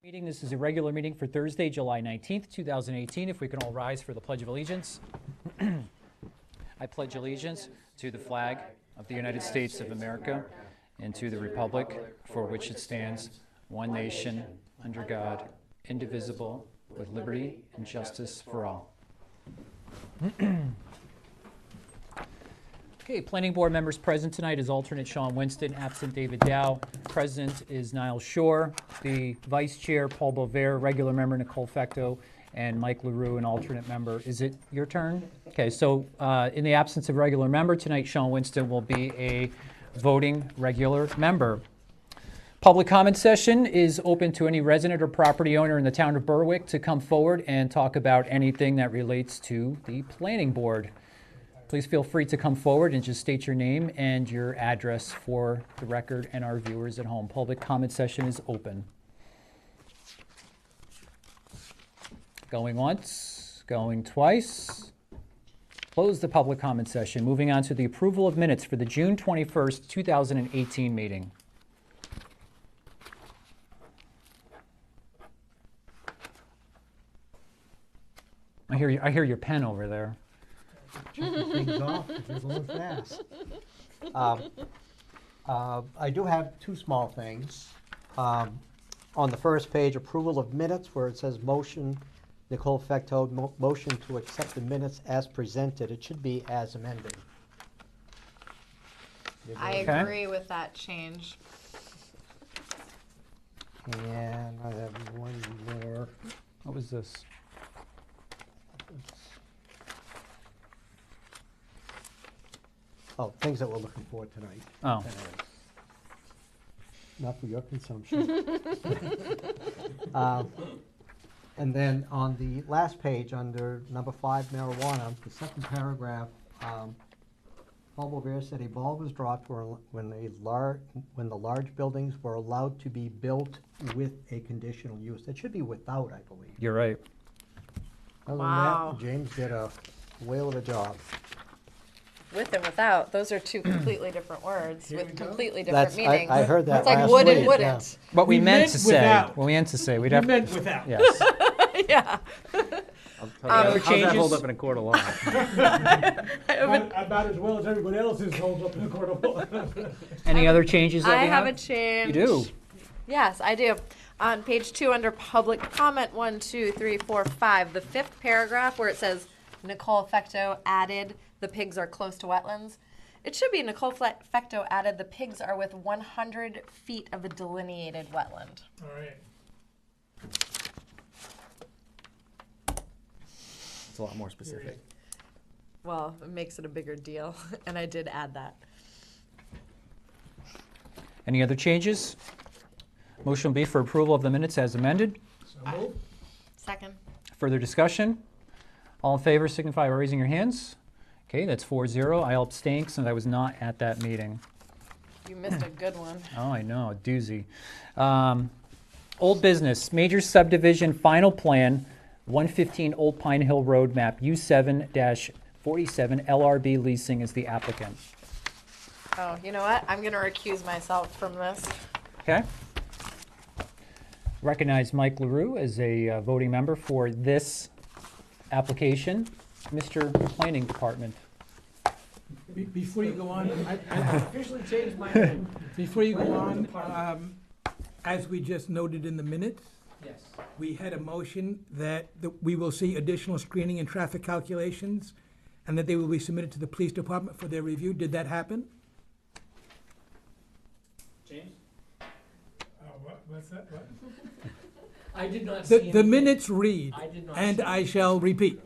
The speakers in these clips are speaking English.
Meeting. This is a regular meeting for Thursday, July 19th, 2018. If we can all rise for the Pledge of Allegiance. I pledge allegiance to the flag of the United States of America and to the republic for which it stands, one nation, under God, indivisible, with liberty and justice for all. Okay, planning board members present tonight is alternate Sean Winston, absent David Dow. Present is Niall Shore, the vice chair Paul Bovair, regular member Nicole Fecto, and Mike LaRue, an alternate member. Is it your turn? Okay, so in the absence of regular member, tonight Sean Winston will be a voting regular member. Public comment session is open to any resident or property owner in the town of Berwick to come forward and talk about anything that relates to the planning board. Please feel free to come forward and just state your name and your address for the record and our viewers at home. Public comment session is open. Going once, going twice. Close the public comment session. Moving on to the approval of minutes for the June 21st, 2018 meeting. I hear your pen over there. Checking things off, you're going fast. I do have two small things. On the first page, approval of minutes, where it says motion, Nicole Fecto, motion to accept the minutes as presented. It should be as amended. I Okay. agree with that change. And I have one more. What was this? Oh, things that we're looking for tonight. Oh, Not for your consumption. And then on the last page, under number 5, marijuana, the second paragraph, Paul Bovair said a ball was dropped when the large buildings were allowed to be built with a conditional use. It should be without, I believe. you're right. Other Wow. than that, James did a whale of a job. With and without, those are two completely different words with completely different That's, meanings. I heard that It's like last would week, and wouldn't. What we We meant meant to say, without. what we meant to say, we'd You have, meant without. yes. Yeah. Other How's that changes? hold up in a court of law? About as well as everybody else's holds up in the court of law. Any other changes that I we have a have? change. You do? Yes, I do. On page 2, under public comment, 1, 2, 3, 4, 5, the 5th paragraph where it says Nicole Fecto added the pigs are close to wetlands. It should be Nicole Fecto added the pigs are with 100 feet of a delineated wetland. All right. It's a lot more specific. Well, it makes it a bigger deal, and I did add that. Any other changes? Motion will be for approval of the minutes as amended. So move. Second. Further discussion? All in favor signify by raising your hands. Okay, that's 4-0. I abstain since I was not at that meeting. You missed a good one. Oh, I know, a doozy. Old business, major subdivision final plan, 115 Old Pine Hill Road, map U7-47, LRB Leasing is the applicant. Oh, you know what? I'm going to recuse myself from this. Okay? Recognize Mike LaRue as a voting member for this application. Mr. Planning Department. Before you go on, I officially changed my name. Before you go on, as we just noted in the minutes, Yes. we had a motion that we will see additional screening and traffic calculations, and that they will be submitted to the police department for their review. Did that happen? James? What's that? What? I did not see The minutes read, I did not and see I shall repeat,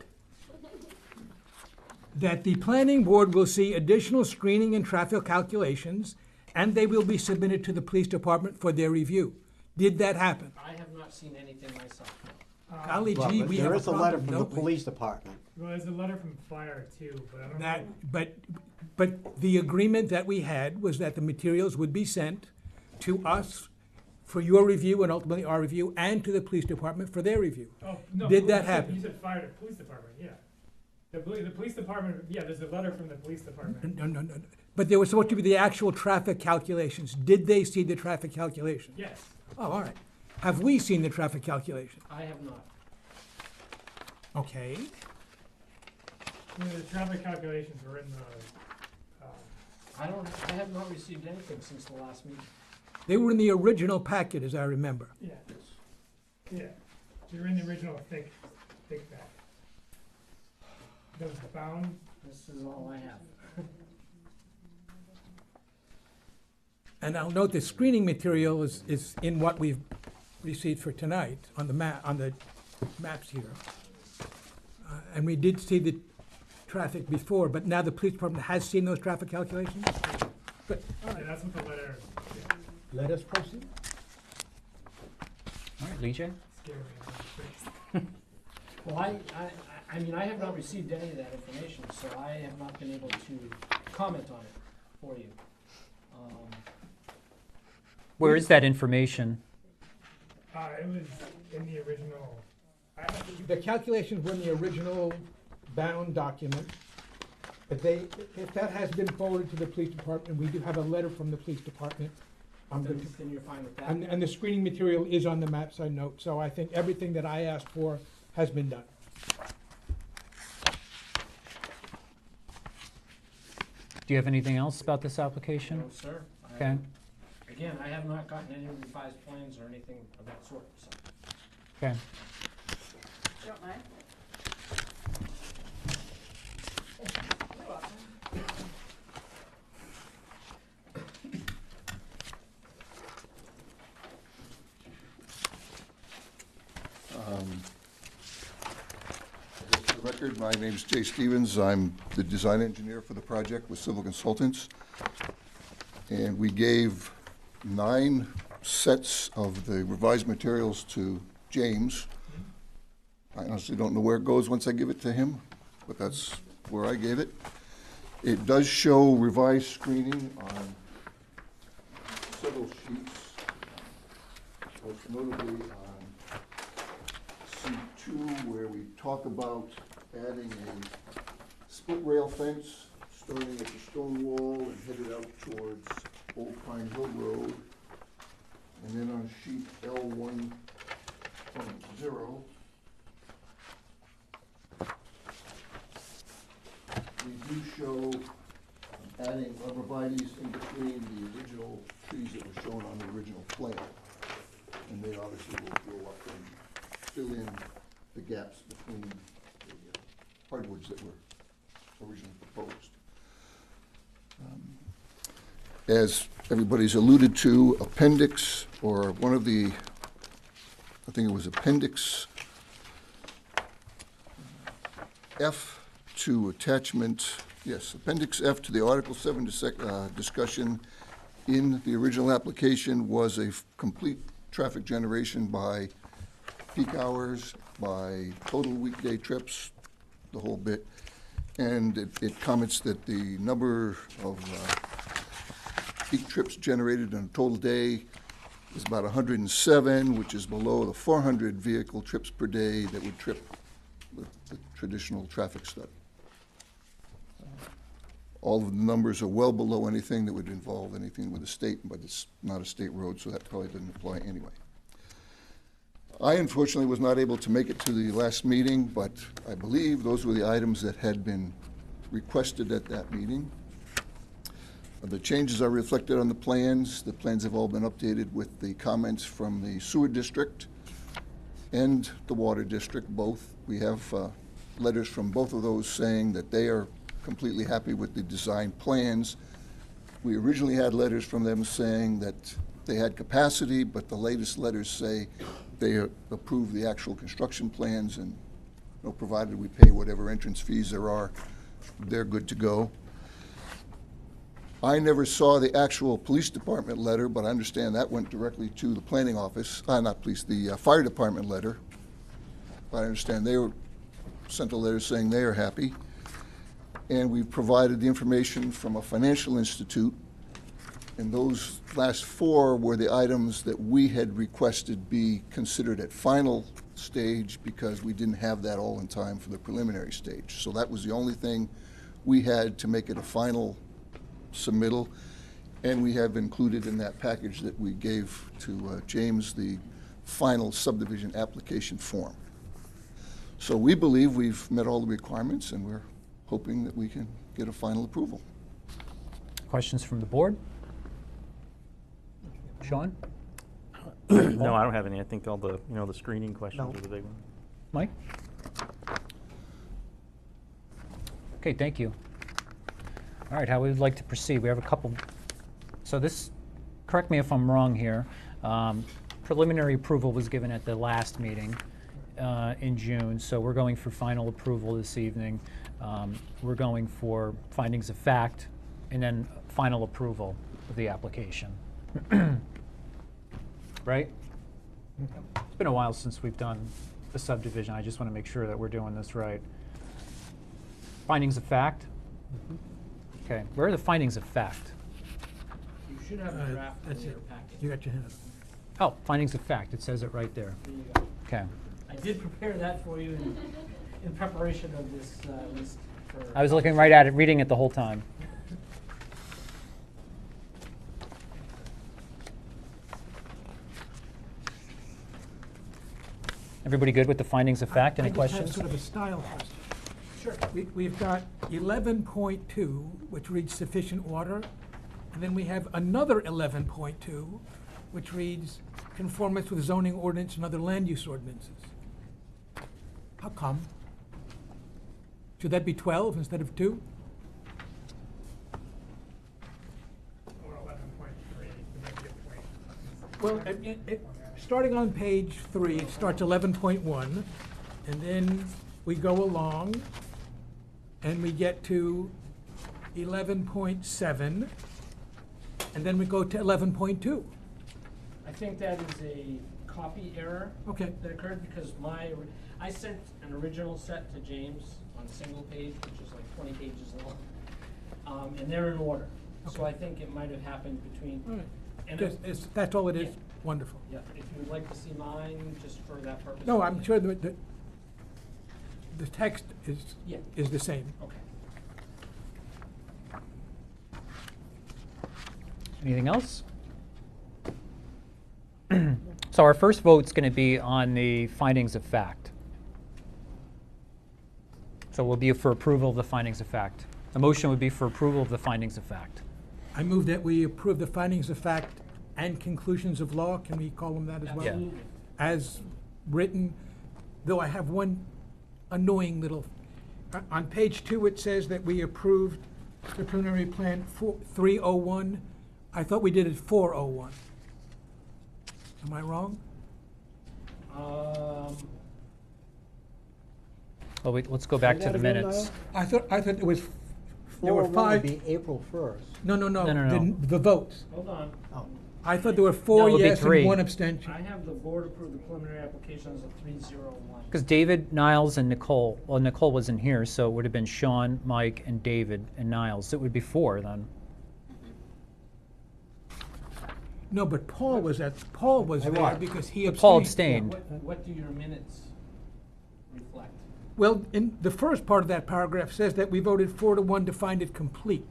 that the planning board will see additional screening and traffic calculations, and they will be submitted to the police department for their review. Did that happen? I have not seen anything myself. Golly Well, gee, we have there a is a letter problem, from the don't we? police department. Well, there's a letter from fire too, but I don't That, know. but the agreement that we had was that the materials would be sent to us for your review and ultimately our review, and to the police department for their review. Oh, no. Did that you said- happen? You said fire to police department, yeah. The police department, yeah, there's a letter from the police department. No. But there was supposed to be the actual traffic calculations. Did they see the traffic calculations? Yes. Oh, all right. Have we seen the traffic calculation? I have not. Okay. The traffic calculations were in the, I have not received anything since the last meeting. They were in the original packet, as I remember. yeah, yeah. They're in the original thick back. Those bound, This is all I have. And I'll note the screening material is in what we've received for tonight on the maps here. And we did see the traffic before, but now the police department has seen those traffic calculations? Good. yeah, that's what the letter, Let us proceed. All right, Lee J? scared me. Well, I mean, I have not received any of that information, so I have not been able to comment on it for you. Where is that information? It was in the original, The calculations were in the original bound document. If that has been forwarded to the police department, we do have a letter from the police department. I'm good to Then you're fine with that? And the screening material is on the maps I note, so I think everything that I asked for has been done. Do you have anything else about this application? No, sir. Okay, Again, I have not gotten any revised plans or anything of that sort, so. okay. Don't mind. For the record, my name is Jay Stevens. I'm the design engineer for the project with Civil Consultants. And we gave 9 sets of the revised materials to James. I honestly don't know where it goes once I give it to him, but that's where I gave it. It does show revised screening on several sheets, most notably on C2, where we talk about adding a split rail fence starting at the stone wall and headed out towards Old Pine Hill Road. And then on sheet L1.0, we do show adding arborvitae's in between the original trees that were shown on the original plan. And they obviously will grow up and fill in the gaps between the hardwoods that were originally proposed. As everybody's alluded to, appendix, or one of the, I think it was appendix F to attachment, yes, appendix F to the Article 7 discussion in the original application was a complete traffic generation by peak hours, by total weekday trips, the whole bit. And it comments that the number of peak trips generated in a total day is about 107, which is below the 400 vehicle trips per day that would trip the traditional traffic study. All of the numbers are well below anything that would involve anything with the state, but it's not a state road, so that probably doesn't apply anyway. I unfortunately was not able to make it to the last meeting, but I believe those were the items that had been requested at that meeting. The changes are reflected on the plans. The plans have all been updated with the comments from the sewer district and the water district, both. We have letters from both of those saying that they are completely happy with the design plans. We originally had letters from them saying that they had capacity, but the latest letters say they approve the actual construction plans, and provided we pay whatever entrance fees there are, they're good to go. I never saw the actual police department letter, but I understand that went directly to the planning office, not police, the fire department letter. But I understand they sent a letter saying they are happy. And we provided the information from a financial institute. And those last 4 were the items that we had requested be considered at final stage because we didn't have that all in time for the preliminary stage. So that was the only thing we had to make it a final submittal. And we have included in that package that we gave to James the final subdivision application form. So we believe we've met all the requirements, and we're hoping that we can get a final approval. Questions from the board? Sean? No, I don't have any. I think all the, the screening questions No. are the big one. Mike? Okay, thank you. All right, how we would like to proceed? We have a couple, so this, correct me if I'm wrong here, preliminary approval was given at the last meeting in June, so we're going for final approval this evening. We're going for findings of fact and then final approval of the application. Right? It's been a while since we've done a subdivision. I just want to make sure that we're doing this right. Findings of fact? Okay, where are the findings of fact? You should have a draft in That's your it. packet. You got your hand up. Oh, findings of fact, it says it right there. There you go. Okay. I did prepare that for you in preparation of this list. I was looking right at it, reading it the whole time. Everybody good with the findings of fact? Any I just questions? have sort of a style question. Sure. We've got 11.2, which reads sufficient water, and then we have another 11.2, which reads conformance with zoning ordinance and other land use ordinances. How come? Should that be 12 instead of 2? Or 11.3, to make it point. Well, starting on page 3, it starts 11.1, and then we go along, and we get to 11.7, and then we go to 11.2. I think that is a copy error Okay. that occurred because I sent an original set to James on a single page, which is like 20 pages long, and they're in order. So Okay. I think it might have happened between. All right. And That's all it is? Yeah. Wonderful. yeah, if you would like to see mine, just for that purpose. No, I'm sure the text Yeah. is the same. Okay. Anything else? So our first vote's going to be on the findings of fact. So we'll be for approval of the findings of fact. The motion would be for approval of the findings of fact. I move that we approve the findings of fact and conclusions of law. Can we call them that as well? Absolutely. As written, though I have one annoying little, on page 2, it says that we approved the preliminary plan 301. I thought we did it 401. Am I wrong? Well, wait, let's go back to the minutes. I thought there was, there 401 were would 5. be April 1st. No. No, no, no. The votes. Hold on. Oh, I thought there were 4 it would be yes 3. and 1 abstention. I have the board approve the preliminary applications of 301. Because David, Niles, and Nicole, well, Nicole wasn't here, so it would have been Sean, Mike, and David, and Niles. It would be 4 then. No, but Paul was I there was. because he abstained. Paul abstained. What do your minutes reflect? Well, in the first part of that paragraph says that we voted 4-1 to find it complete.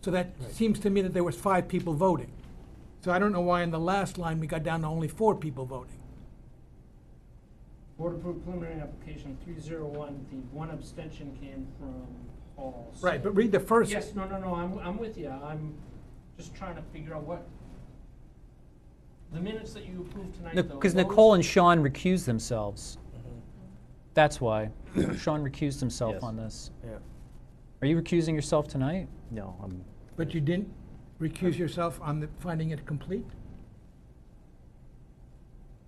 So that seems to me that there was 5 people voting. So I don't know why in the last line we got down to only 4 people voting. Board approved preliminary application 301, the 1 abstention came from Paul. So- Right, but read the first. Yes, no, I'm with you. I'm just trying to figure out what, the minutes that you approved tonight, though. Because those- Nicole and Sean recused themselves. That's why. Sean recused himself Yes. on this. Yeah. Are you recusing yourself tonight? No, I'm, But you didn't recuse yourself on the finding it complete?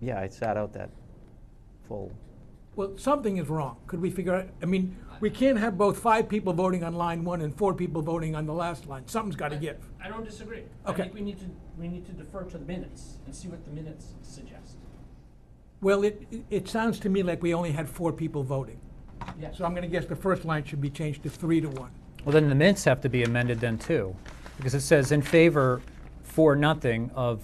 yeah, I sat out that full, Well, something is wrong. Could we figure out, I mean, we can't have both 5 people voting on line 1 and 4 people voting on the last line. Something's got to give. I don't disagree. Okay. I think we need to defer to the minutes and see what the minutes suggest. Well, it sounds to me like we only had 4 people voting. Yeah. So I'm going to guess the first line should be changed to 3-1. Well, then the minutes have to be amended then too. Because it says in favor 4-0 of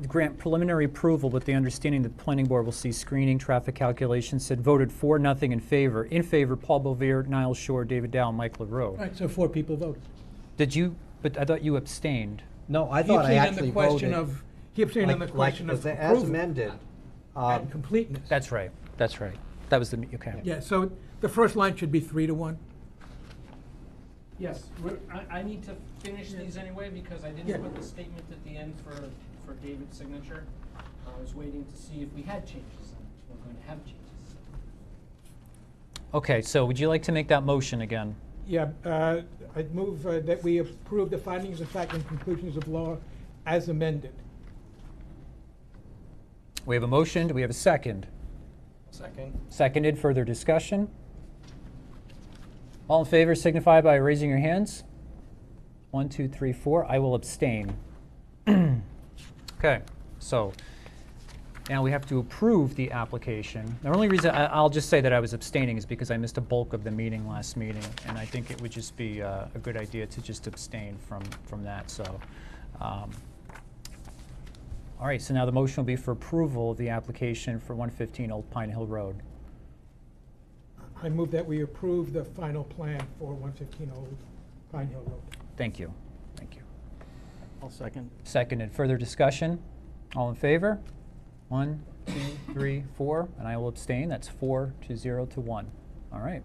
grant preliminary approval with the understanding that the planning board will see screening, traffic calculations, said voted 4-0 in favor. In favor, Paul Bovier, Niles Shore, David Dow, and Mike LaRue. All right, so 4 people voted. Did you, but I thought you abstained. no, I thought I He actually abstained on the question voted. of keeps saying on the Like, question as of as approval amended, and completeness. That's right, that's right. That was the, okay. Yeah, so the first line should be 3-1. Yes, I need to finish these anyway because I Yeah. didn't put the statement at the end for David's signature. I was waiting to see if we had changes, and we're going to have changes. Okay, so would you like to make that motion again? Yeah, I'd move that we approve the findings of fact and conclusions of law as amended. We have a motion, do we have a second? Second. Seconded, further discussion? All in favor signify by raising your hands. 1, 2, 3, 4. I will abstain. Okay, so now we have to approve the application. The only reason I'll just say that I was abstaining is because I missed a bulk of the meeting last meeting, and I think it would just be a good idea to just abstain from that. So, all right. So now the motion will be for approval of the application for 115 Old Pine Hill Road. I move that we approve the final plan for 115 Old Pine Hill Road. Thank you. Thank you. I'll second. Seconded. Further discussion? All in favor? 1, 2, 3, 4, and I will abstain. That's 4 to 0 to 1. All right.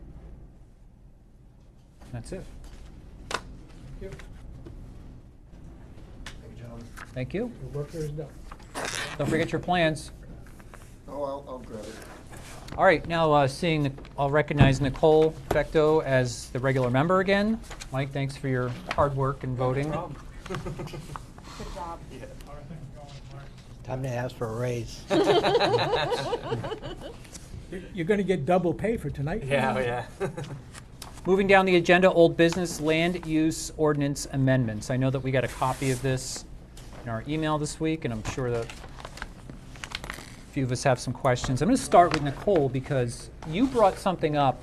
That's it. Thank you. Thank you. Your work here is done. Don't forget your plans. Oh, I'll grab it. All right, now I'll recognize Nicole Fecto as the regular member again. Mike, thanks for your hard work in voting. Good job. All right, going, Mark. time to ask for a raise. You're going to get double pay for tonight. Yeah. Moving down the agenda, old business land use ordinance amendments. I know that we got a copy of this in our email this week, and I'm sure that a few of us have some questions. I'm going to start with Nicole because you brought something up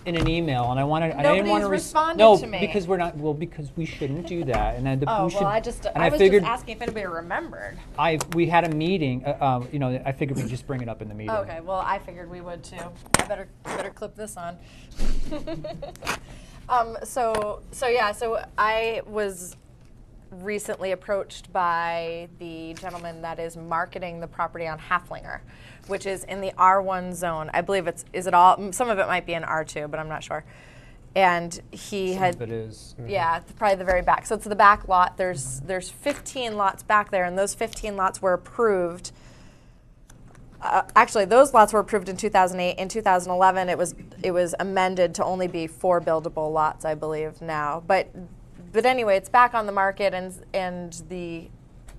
in an email, and I didn't want Nobody's to responded to me. because we're not. Well, because we shouldn't do that, and Oh, we should. well, I and was figured just asking if anybody remembered. we had a meeting. I figured we'd just bring it up in the meeting. Okay, well, I figured we would too. I better clip this on. So I was recently approached by the gentleman that is marketing the property on Haflinger, which is in the R1 zone. I believe some of it might be in R2, but I'm not sure. And he Some had of it is. yeah, probably the very back. So it's the back lot. There's 15 lots back there, and those 15 lots were approved. Actually, those lots were approved in 2008. In 2011, it was amended to only be 4 buildable lots, I believe now. But anyway, it's back on the market, and the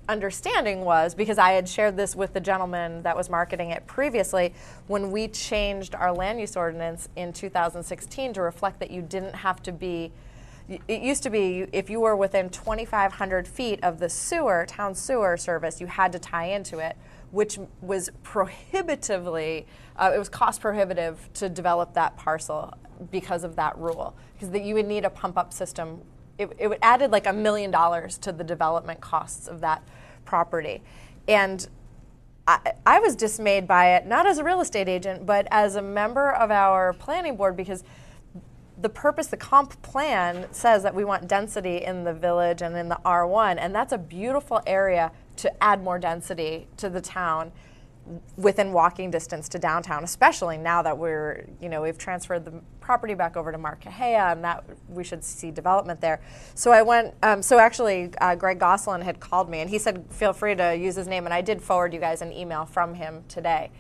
understanding was, because I had shared this with the gentleman that was marketing it previously, when we changed our land use ordinance in 2016 to reflect that you didn't have to be, it used to be if you were within 2,500 feet of the town sewer service, you had to tie into it, which was prohibitively, it was cost prohibitive to develop that parcel because of that rule, because you would need a pump up system. It added like $1 million to the development costs of that property. And I was dismayed by it, not as a real estate agent, but as a member of our planning board, because the comp plan says that we want density in the village and in the R1, and that's a beautiful area to add more density to the town within walking distance to downtown, especially now that we've transferred the property back over to Mark Cahea, and that we should see development there. So I went, Greg Gosselin had called me, and he said, feel free to use his name, and I did forward you guys an email from him today.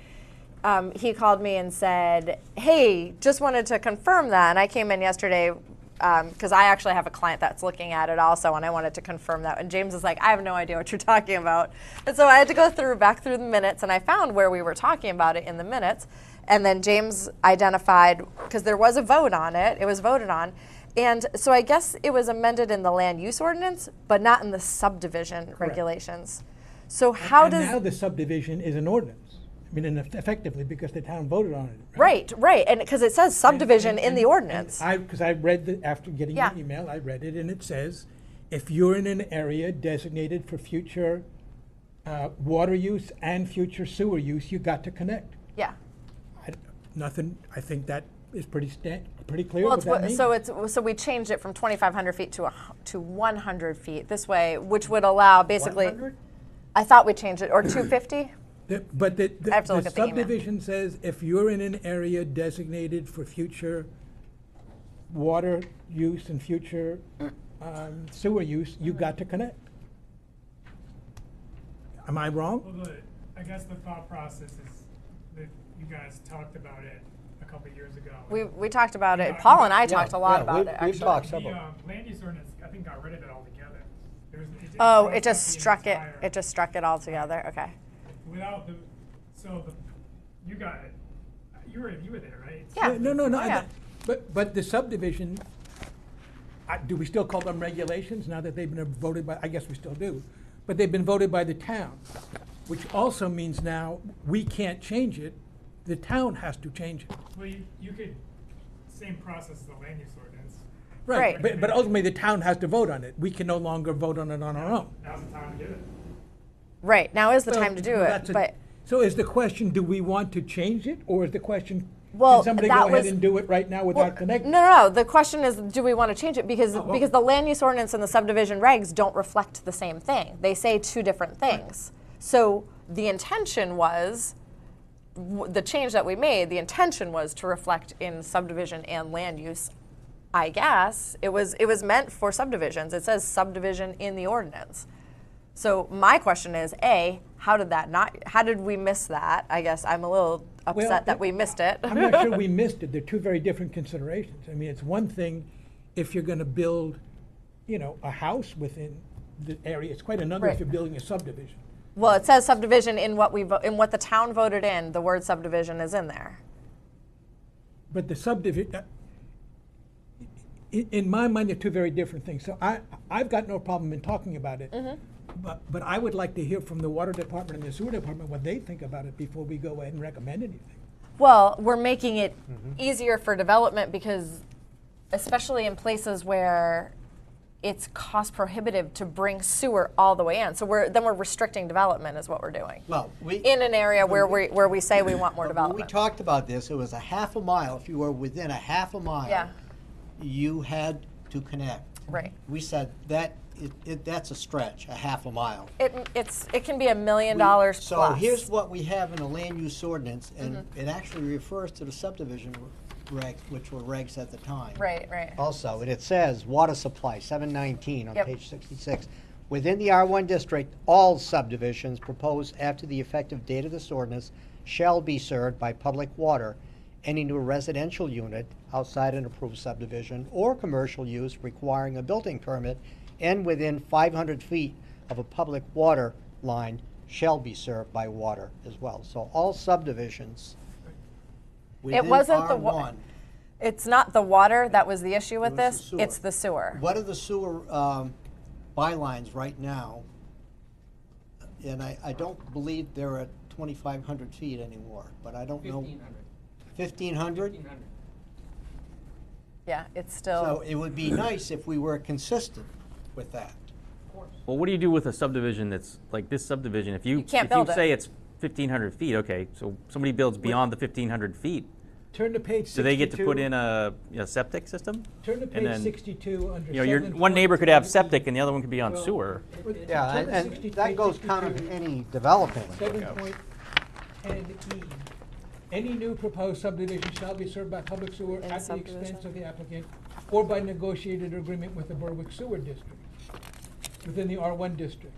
He called me and said, hey, just wanted to confirm that, and I came in yesterday because I actually have a client that's looking at it also, and I wanted to confirm that. And James is like, I have no idea what you're talking about. And so I had to go back through the minutes, and I found where we were talking about it in the minutes. And then James identified, because there was a vote on it, it was voted on. And so I guess it was amended in the land use ordinance, but not in the subdivision regulations. So how does... And now the subdivision is an ordinance. I mean, effectively, because the town voted on it. Right, and because it says subdivision in the ordinance. Because I read after getting your email, I read it, and it says, if you're in an area designated for future water use and future sewer use, you got to connect. Yeah. I think that is pretty clear. Well, what that means. so we changed it from 2,500 feet to 100 feet this way, which would allow basically 100? I thought we changed it, or 250? But the I have to look the at the email. subdivision says if you're in an area designated for future water use and future sewer use, you got to connect. Am I wrong? Well, I guess the thought process is that you guys talked about it a couple of years ago. We talked about it. Yeah, Paul and I Yeah, talked a lot yeah, about we've- it, we've actually. talked The several. land use ordinance, I think, got rid of it altogether. Oh, crossed it just out the struck it. entire- It just struck it all together. Okay. Without the, you got it. You were there, right? Yeah. No. Oh, yeah. But the subdivision, do we still call them regulations now that they've been voted by, I guess we still do, but they've been voted by the town, which also means now we can't change it, the town has to change it. Well, you could, same process as the land use ordinance. Right. But ultimately, the town has to vote on it. We can no longer vote on it on our own. Now's the time to do it. Right. Now is the Well, time to do well, it. that's a- But So is the question, do we want to change it, or is the question, Well, can somebody that go ahead was- and do it right now Well, without connecting? No. The question is, do we want to change it? Because well- because the land use ordinance and the subdivision regs don't reflect the same thing. They say two different things. So the intention was, the change that we made, the intention was to reflect in subdivision and land use. I guess it was meant for subdivisions. It says subdivision in the ordinance. So my question is, A, how did we miss that? I guess I'm a little upset Well, that we missed it. I'm not sure we missed it. They're two very different considerations. I mean, it's one thing if you're going to build, a house within the area. It's quite another Right. if you're building a subdivision. Well, it says subdivision in what in what the town voted in. The word subdivision is in there. But the subdivision, in my mind, they're two very different things. So I've got no problem in talking about it. Mm-hmm. But I would like to hear from the water department and the sewer department what they think about it before we go ahead and recommend anything. Well, we're making it easier for development because, especially in places where it's cost prohibitive to bring sewer all the way in. So we're restricting development is what we're doing. Well, In an area where we say we want more when we development. talked about this, it was a half a mile. If you were within a half a mile, Yeah. you had to connect. Right. We said that's a stretch, a half a mile. It can be $1 million plus. So here's what we have in the land use ordinance, and it actually refers to the subdivision regs, which were regs at the time. Right. Also, and it says, water supply, 719 on Yep. page 66. Within the R1 district, all subdivisions proposed after the effective date of this ordinance shall be served by public water. Any new residential unit outside an approved subdivision or commercial use requiring a building permit and within 500 feet of a public water line shall be served by water as well. So all subdivisions within wasn't the R1. It's not the water that was the issue with It was the this. sewer. It's the sewer. What are the sewer bylines right now? And I don't believe they're at 2,500 feet anymore, but I don't know. 1,500. 1,500? 1,500. Yeah, it's So still. it would be nice if we were consistent with that. Of course. Well, what do you do with a subdivision that's like this subdivision? If you can't build it. say it's 1,500 feet, okay, so somebody builds beyond the 1,500 feet, Turn to page 62. do they get to put in a septic system? Turn to and page then, 62 under your 7. one neighbor could have septic and the other one could be on Well, sewer. Yeah, Turn to and 60 that page goes 62. counter to any development. 7.10E. Any new proposed subdivision shall be served by public sewer In at the subdivision. expense of the applicant or by negotiated agreement with the Berwick Sewer District within the R1 district.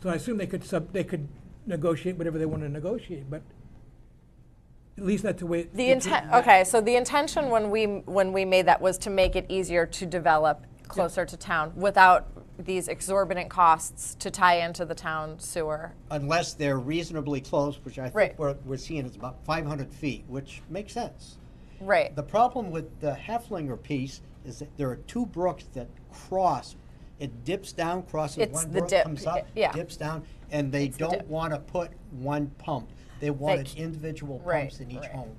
So I assume they could negotiate whatever they want to negotiate, but at least that's the way. The intent, okay, so the intention when we made that was to make it easier to develop closer to town without these exorbitant costs to tie into the town sewer. Unless they're reasonably close, which I Right. think we're seeing is about 500 feet, which makes sense. Right, The problem with the Heflinger piece is that there are two brooks that cross. It dips down, crosses It's one the brook, dip, comes up, yeah. dips down, and they the don't dip. want to put one pump. They wanted c- individual right, pumps in each right. home.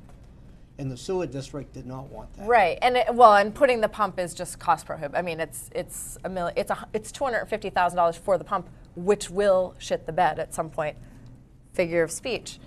And the sewer district did not want that. right, and putting the pump is just cost prohibitive. I mean, it's $250,000 for the pump, which will shit the bed at some point. Figure of speech.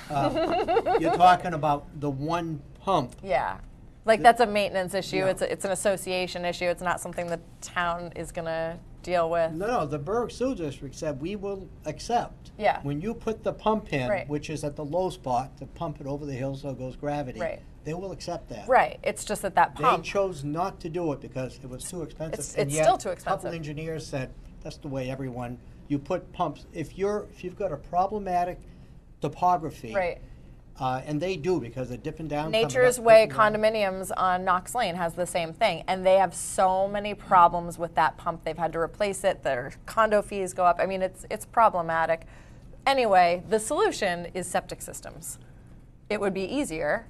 You're talking about the one pump. Yeah, like that's a maintenance issue. Yeah. It's an association issue. It's not something the town is gonna deal with. No, the Berwick Sewer District said we will accept. Yeah. When you put the pump in, Right. which is at the low spot, to pump it over the hill so it goes gravity. Right. They will accept that. Right, it's just that They pump. chose not to do it because it was too expensive. It's and yet still too A expensive. couple engineers said, that's the way everyone, you put pumps, if you've got a problematic topography. Right. And they do, because they're dipping down. coming Nature's up, Way dipping down. condominiums on Knox Lane has the same thing, and they have so many problems with that pump. They've had to replace it. Their condo fees go up. I mean, it's problematic. Anyway, the solution is septic systems. It would be easier.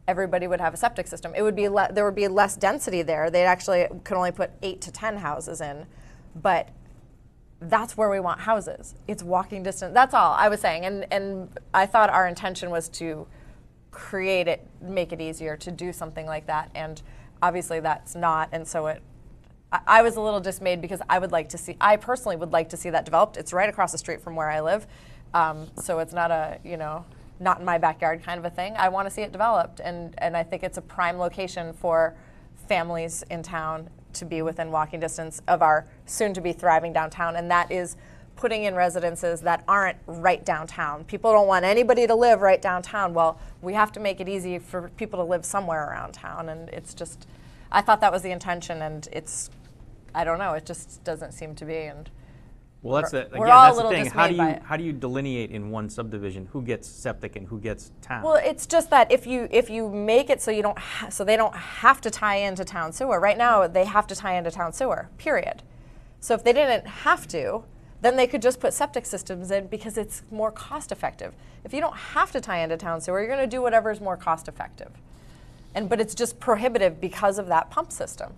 Everybody would have a septic system. It would be there would be less density there. They actually could only put 8 to 10 houses in, but that's where we want houses. It's walking distance. That's all I was saying. And I thought our intention was to create it, make it easier to do something like that. And obviously that's not. And so I was a little dismayed because I personally would like to see that developed. It's right across the street from where I live. So it's not not in my backyard kind of a thing. I want to see it developed. And I think it's a prime location for families in town to be within walking distance of our soon-to-be thriving downtown, and that is putting in residences that aren't right downtown. People don't want anybody to live right downtown. Well, we have to make it easy for people to live somewhere around town, and it's just, I thought that was the intention, and I don't know, it just doesn't seem to be, and Well, that's the, we're again, all a that's the little thing. How do dismayed by you it. how do you delineate in one subdivision who gets septic and who gets town? Well, it's just that if you make it so you don't so they don't have to tie into town sewer. Right now, they have to tie into town sewer. Period. So if they didn't have to, then they could just put septic systems in because it's more cost effective. If you don't have to tie into town sewer, you're going to do whatever is more cost effective. But it's just prohibitive because of that pump system.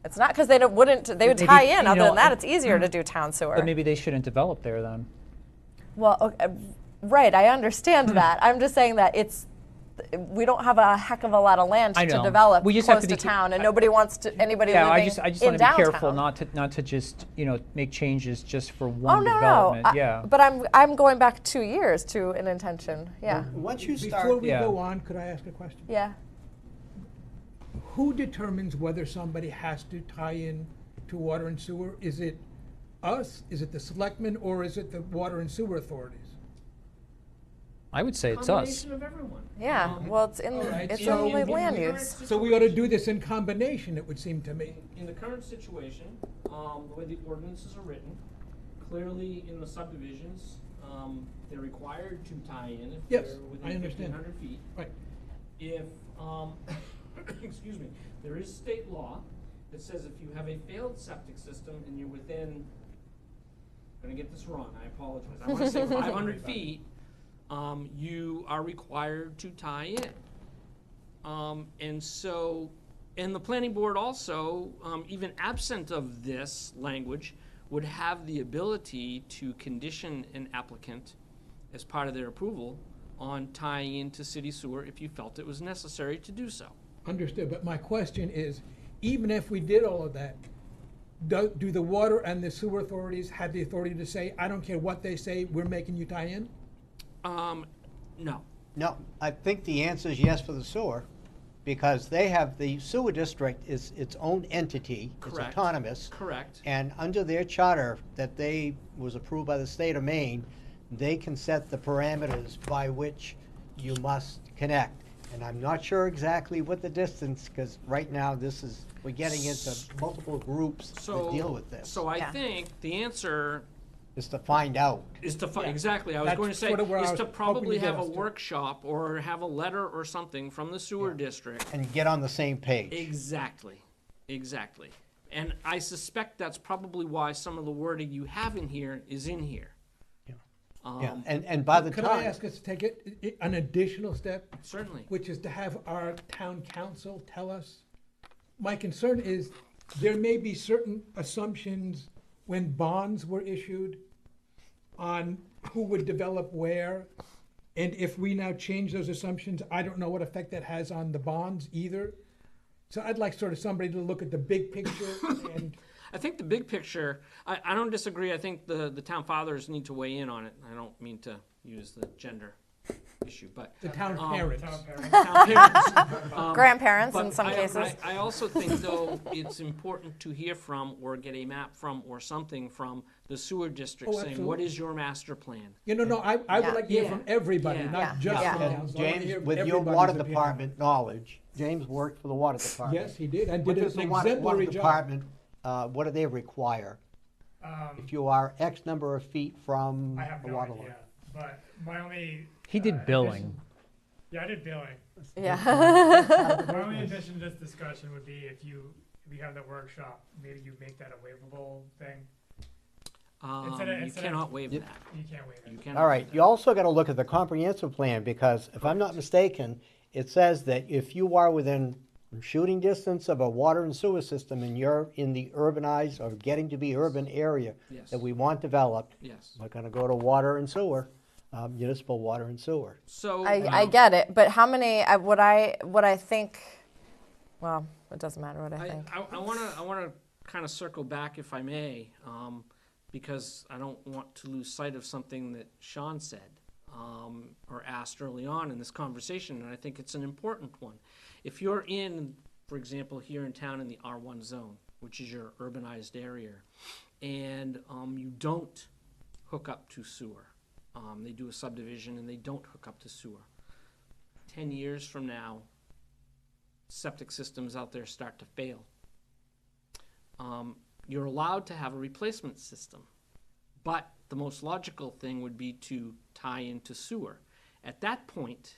It's not because they would Maybe, tie in. you Other know, than that, it's easier to do town sewer. But maybe they shouldn't develop there then. Well, okay, right, I understand that. I'm just saying that we don't have a heck of a lot of land I to know. develop We just have close to to be town, and nobody wants anybody Yeah, living I just in want to be downtown. careful not to just make changes just for Oh, one no, development. no. Yeah. But I'm going back 2 years to an intention. Yeah, Once you Before start, we Yeah. go on, could I ask a question? yeah. Who determines whether somebody has to tie in to water and sewer? Is it us, is it the selectmen, or is it the water and sewer authorities? I would say it's us. Combination of everyone. Yeah, well, it's in All right, it's so- in the in land the use. So we ought to do this in combination, it would seem to me. In the current situation, the way the ordinances are written, clearly in the subdivisions, they're required to tie in if Yes, they're I within understand. 1,500 feet. Right. If, excuse me, there is state law that says if you have a failed septic system and you're within, I'm gonna get this wrong, I apologize, I wanna say 500 feet, you are required to tie in. And the planning board also, even absent of this language, would have the ability to condition an applicant as part of their approval on tying into city sewer if you felt it was necessary to do so. Understood, but my question is, even if we did all of that, do the water and the sewer authorities have the authority to say, I don't care what they say, we're making you tie in? No. no, I think the answer is yes for the sewer, because the sewer district is its own entity. It's Correct. autonomous. Correct. And under their charter that was approved by the state of Maine, they can set the parameters by which you must connect. And I'm not sure exactly what the distance, because right now we're getting into multiple groups that deal with this. So I Yeah. think the answer Is to find out. is to find, exactly, I was That's going to say, sort of where I is was to hoping probably to get have a us to. workshop or have a letter or something from the sewer district. And get on the same page. Exactly, exactly. And I suspect that's probably why some of the wording you have in here is in here. Yeah, and by the Could I time, ask us to take an additional step? Certainly. Which is to have our town council tell us. My concern is there may be certain assumptions when bonds were issued on who would develop where. And if we now change those assumptions, I don't know what effect that has on the bonds either. So I'd like sort of somebody to look at the big picture and, I think the big picture, I don't disagree. I think the town fathers need to weigh in on it. I don't mean to use the gender issue, but. The town Um, parents. Town parent. Town parents. Grandparents in But some I- cases. I also think, though, it's important to hear from, or get a map from, or something from the sewer district Oh, saying, what absolutely. is your master plan? No, I Yeah. would like to hear Yeah. from everybody, Yeah. not Yeah. just Yeah. from the And towns. I wanna James, hear with your everybody's water opinion. department knowledge, James worked for the water department. Yes, he did, and What did does an the water exemplary job. department, what do they require? If you are X number of feet from I have the no water line? idea, but my only. He did addition- billing. Yeah, I did billing. Yeah. My only addition to this discussion would be if you have the workshop, maybe you make that a waivable thing. Instead of- You instead of- cannot waive Yep. that. You can't waive You it. cannot All right, waive you also gotta look at the comprehensive plan, because if I'm not mistaken, it says that if you are within shooting distance of a water and sewer system and you're in the urbanized or getting to be urban area Yes. that we want developed, Yes. we're gonna go to water and sewer, municipal water and sewer. So. I get it, but how many, what I think, well, it doesn't matter what I think. I wanna kind of circle back, if I may, because I don't want to lose sight of something that Sean said, or asked early on in this conversation, and I think it's an important one. If you're in, for example, here in town in the R1 zone, which is your urbanized area, and you don't hook up to sewer, they do a subdivision and they don't hook up to sewer. 10 years from now, septic systems out there start to fail. You're allowed to have a replacement system, but the most logical thing would be to tie into sewer. At that point,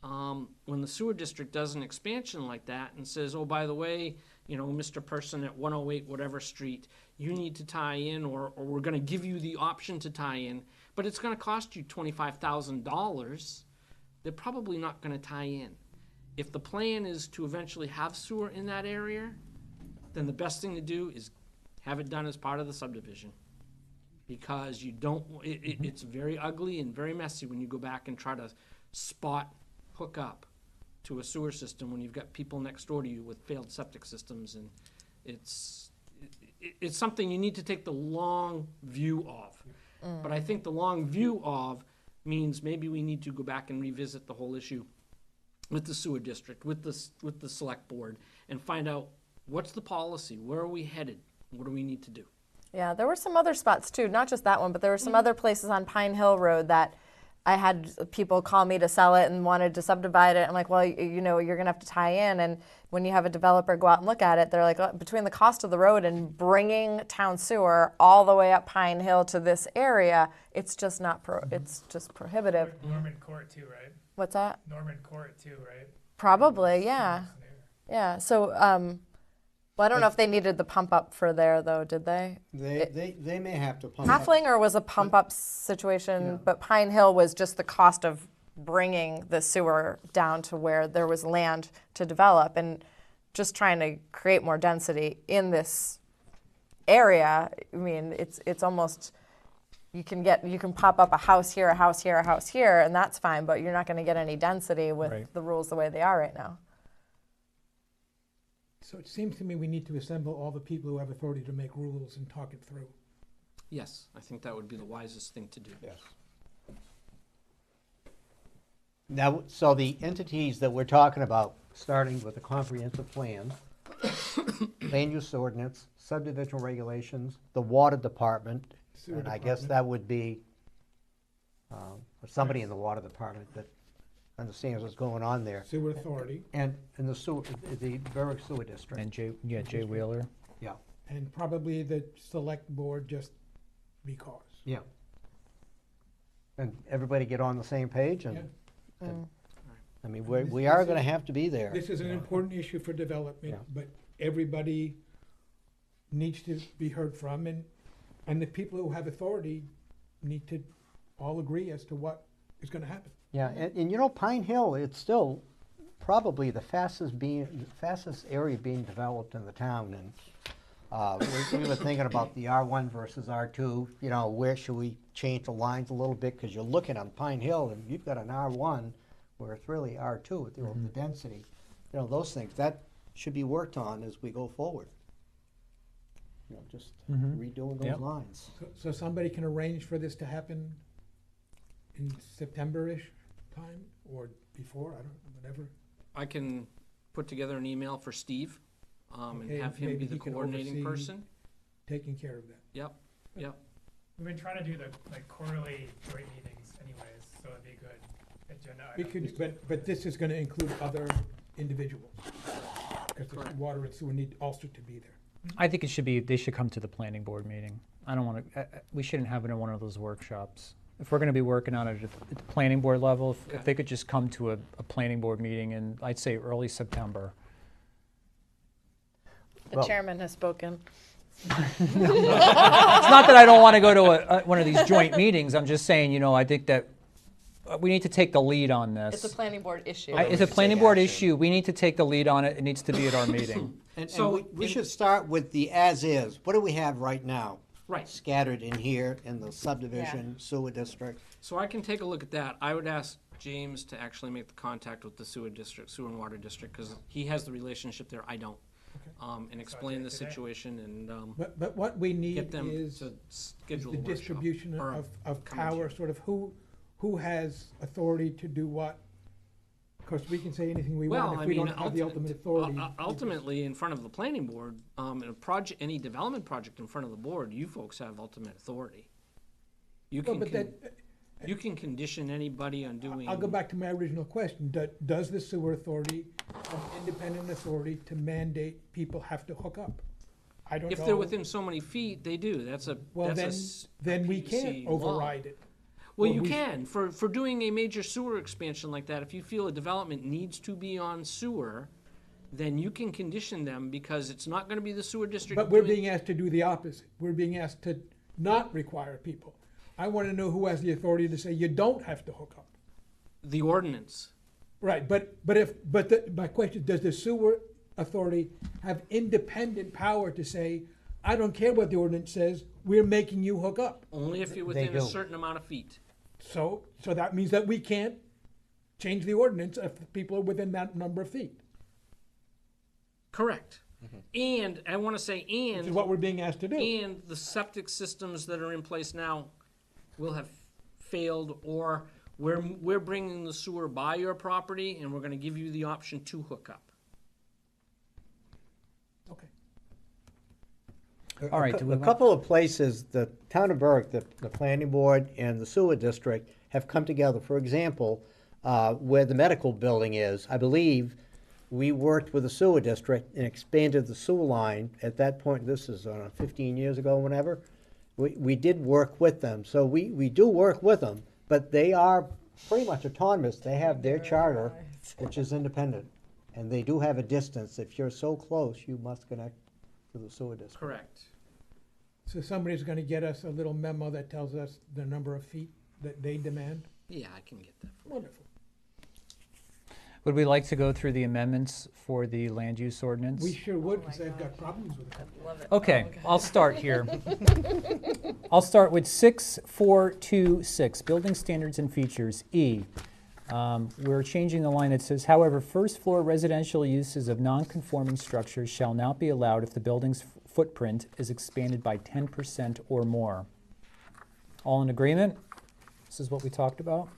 when the sewer district does an expansion like that and says, oh, by the way, Mr. Person at 108 whatever street, you need to tie in, or we're gonna give you the option to tie in, but it's gonna cost you $25,000, they're probably not gonna tie in. If the plan is to eventually have sewer in that area, then the best thing to do is have it done as part of the subdivision. Because you don't, it's very ugly and very messy when you go back and try to spot hook up to a sewer system when you've got people next door to you with failed septic systems, and it's something you need to take the long view of. But I think the long view of means maybe we need to go back and revisit the whole issue with the sewer district, with the select board, and find out what's the policy, where are we headed, what do we need to do? Yeah, there were some other spots too, not just that one, but there were some other places on Pine Hill Road that I had people call me to sell it and wanted to subdivide it. I'm like, well, you're gonna have to tie in. And when you have a developer go out and look at it, they're like, oh, between the cost of the road and bringing town sewer all the way up Pine Hill to this area, it's just not it's just prohibitive. Norman Court too, right? What's that? Norman Court too, right? Probably, yeah. Yeah, so, well, I don't know if they needed the pump up for there though, did they? They may have to pump up. Halflinger was a pump up situation, but Pine Hill was just the cost of bringing the sewer down to where there was land to develop, and just trying to create more density in this area. I mean, it's almost, you can pop up a house here, a house here, a house here, and that's fine, but you're not gonna get any density with Right. the rules the way they are right now. So it seems to me we need to assemble all the people who have authority to make rules and talk it through. Yes, I think that would be the wisest thing to do. Yes. Now, so the entities that we're talking about, starting with the comprehensive plan, land use ordinance, subdivision regulations, the water department, Sewer and I guess department. that would be somebody in the water department that understands what's going on there. Sewer authority, And the sewer, the Berwick Sewer District. And Jay Wheeler. Yeah, and probably the select board, just because. yeah. And everybody get on the same page Yeah. and, I mean, This- we are this gonna is- have to be there. This is an important issue for development, Yeah. but everybody needs to be heard from, and the people who have authority need to all agree as to what is gonna happen. Yeah, and Pine Hill, it's still probably the fastest area being developed in the town, and we were thinking about the R1 versus R2, where should we change the lines a little bit, because you're looking on Pine Hill and you've got an R1 where it's really R2 with the density, those things, that should be worked on as we go forward. Just redoing those Yep. lines. So somebody can arrange for this to happen in September-ish time or before, I don't, whatever. I can put together an email for Steve, and Okay, have him maybe be the he can coordinating oversee- person. Taking care of that. Yep, yep. We've been trying to do the, like, quarterly joint meetings anyways, so it'd be good agenda We item. could, but this is gonna include other individuals. Because the Correct. water and sewer need also to be there. I think it should be, they should come to the planning board meeting. I don't want to, we shouldn't have it in one of those workshops. If we're going to be working on it at the planning board level, if Okay. they could just come to a planning board meeting in, I'd say, early September. The Well- chairman has spoken. It's not that I don't want to go to one of these joint meetings, I'm just saying, you know, I think that we need to take the lead on It's a this. planning board issue. It's a planning board issue, we need to take the lead on it, it needs to be at our meeting. And So we in- should start with the as-is. What do we have right now? Right. Scattered in here in the subdivision sewer district. So I can take a look at that. I would ask James to actually make the contact with the sewer district, sewer and water district, because he has the relationship there, I don't. And explain the today. situation and, But what we get need them is to schedule the a workshop. distribution or of come in power, here. sort of who has authority to do what. Of course, we can say anything we Well, want I if we mean, don't have the ultimate authority. ultimately, in front of the planning board, in a project, any development project in front of the board, you folks have ultimate authority. You Well, can, but that, you can condition anybody on doing. I'll go back to my original question. Does the sewer authority, an independent authority to mandate people have to hook up? I don't know. If they're within so many feet, they do. That's a, Well, that's a then we PUC can't law. override it. Well, Well, you we- can, for doing a major sewer expansion like that, if you feel a development needs to be on sewer, then you can condition them, because it's not gonna be the sewer district But we're doing- being asked to do the opposite. We're being asked to not require people. I want to know who has the authority to say you don't have to hook up. the ordinance. Right, my question, does the sewer authority have independent power to say, I don't care what the ordinance says, we're making you hook up? Only if you're They within a do. certain amount of feet. So that means that we can't change the ordinance if the people are within that number of feet, Correct. And I wanna say, which is what we're being asked to do. and the septic systems that are in place now will have failed, or we're bringing the sewer by your property, and we're gonna give you the option to hook up. Okay. All right, do we A want- couple of places, the town of Berwick, the planning board and the sewer district have come together. For example, where the medical building is, I believe we worked with the sewer district and expanded the sewer line. At that point, this is 15 years ago, whenever. We did work with them. So we do work with them, but they are pretty much autonomous. They have their charter, which is independent. And they do have a distance. If you're so close, you must connect to the sewer district. Correct. So somebody's gonna get us a little memo that tells us the number of feet that they demand? Yeah, I can get that. Wonderful. Would we like to go through the amendments for the land use ordinance? We sure would, because I've got problems with it. Love it. Okay, I'll start here. I'll start with 6426, building standards and features, E. We're changing the line that says, however, first floor residential uses of non-conforming structures shall not be allowed if the building's footprint is expanded by 10% or more. All in agreement? This is what we talked about.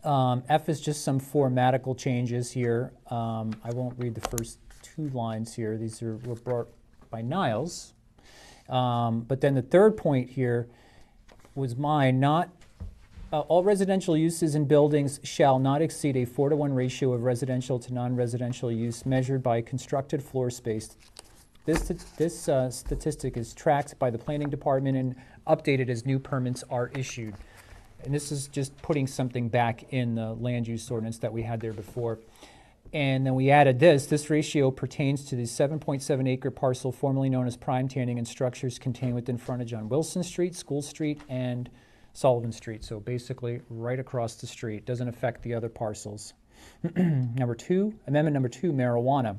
F is just some formatical changes here. I won't read the first two lines here. These were brought by Niles. But then the third point here was mine, all residential uses in buildings shall not exceed a 4-to-1 ratio of residential to non-residential use measured by constructed floor space. This statistic is tracked by the planning department and updated as new permits are issued. And this is just putting something back in the land use ordinance that we had there before. And then we added this ratio pertains to the 7.7 acre parcel formerly known as prime tanning and structures contained within frontage on Wilson Street, School Street, and Sullivan Street. So basically right across the street, doesn't affect the other parcels. Amendment number 2, marijuana.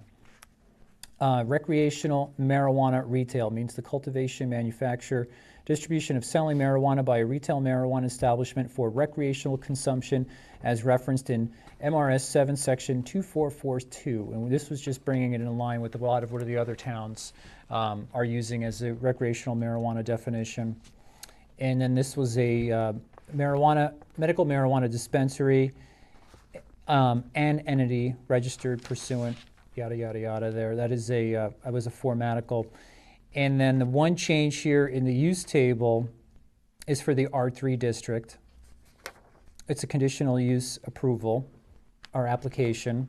Recreational marijuana retail means the cultivation, manufacture, distribution of selling marijuana by a retail marijuana establishment for recreational consumption as referenced in MRS 7 section 2442. And this was just bringing it in line with a lot of what the other towns are using as a recreational marijuana definition. And then this was a medical marijuana dispensary, an entity registered pursuant, yada, yada, yada there. That is that was a formatical. And then the one change here in the use table is for the R3 district. It's a conditional use approval or application.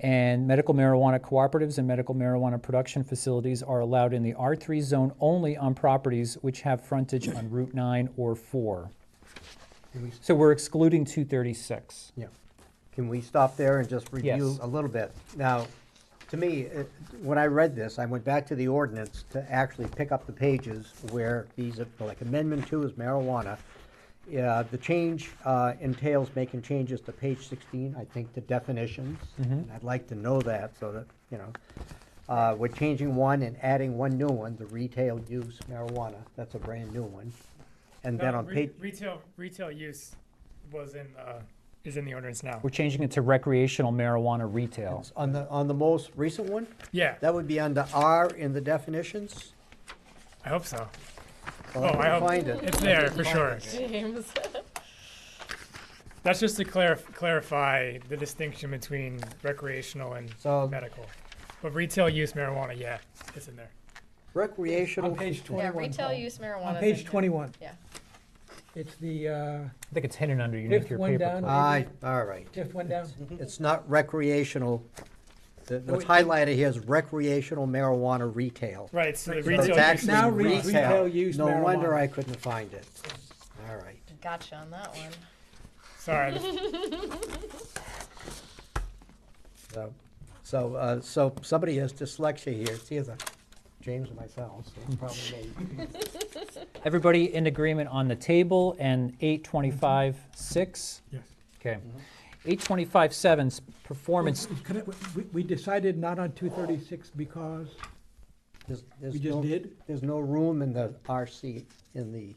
And medical marijuana cooperatives and medical marijuana production facilities are allowed in the R3 zone only on properties which have frontage on Route 9 or 4. So we're excluding 236. Yeah. Can we stop there and just review Yes. a little bit? Now, to me, when I read this, I went back to the ordinance to actually pick up the pages where these, are like Amendment 2 is marijuana. The change entails making changes to page 16, I think, the definitions. And I'd like to know that so that, you know, we're changing one and adding one new one, the retail use marijuana. That's a brand new one. And then on page, Retail use is in the ordinance now. We're changing it to recreational marijuana retail. on the most recent one, Yeah, that would be under R in the definitions. I hope so. Well, Oh, I I can hope find it. it's there for sure. James. That's just to clarify the distinction between recreational and So- medical. But retail use marijuana, yeah, it's in there. Recreational. On page Yeah, 21. retail Paul. use marijuana. On page 21. Yeah. It's the I think it's hidden underneath Fifth your one paper. down. clip. All right. fifth one down. It's not recreational. What's it- highlighted here is recreational marijuana retail. Right, so the So retail It's use. actually Now retail. retail use No wonder marijuana. I couldn't find it. All right. Gotcha on that one. Sorry, So somebody has dyslexia here. It's either James or myself, so it's probably me. Everybody in agreement on the table and 825.6? Yes. Okay. 825.7's performance, We decided not on 236 because There's we just no- did? There's no room in the RC, in the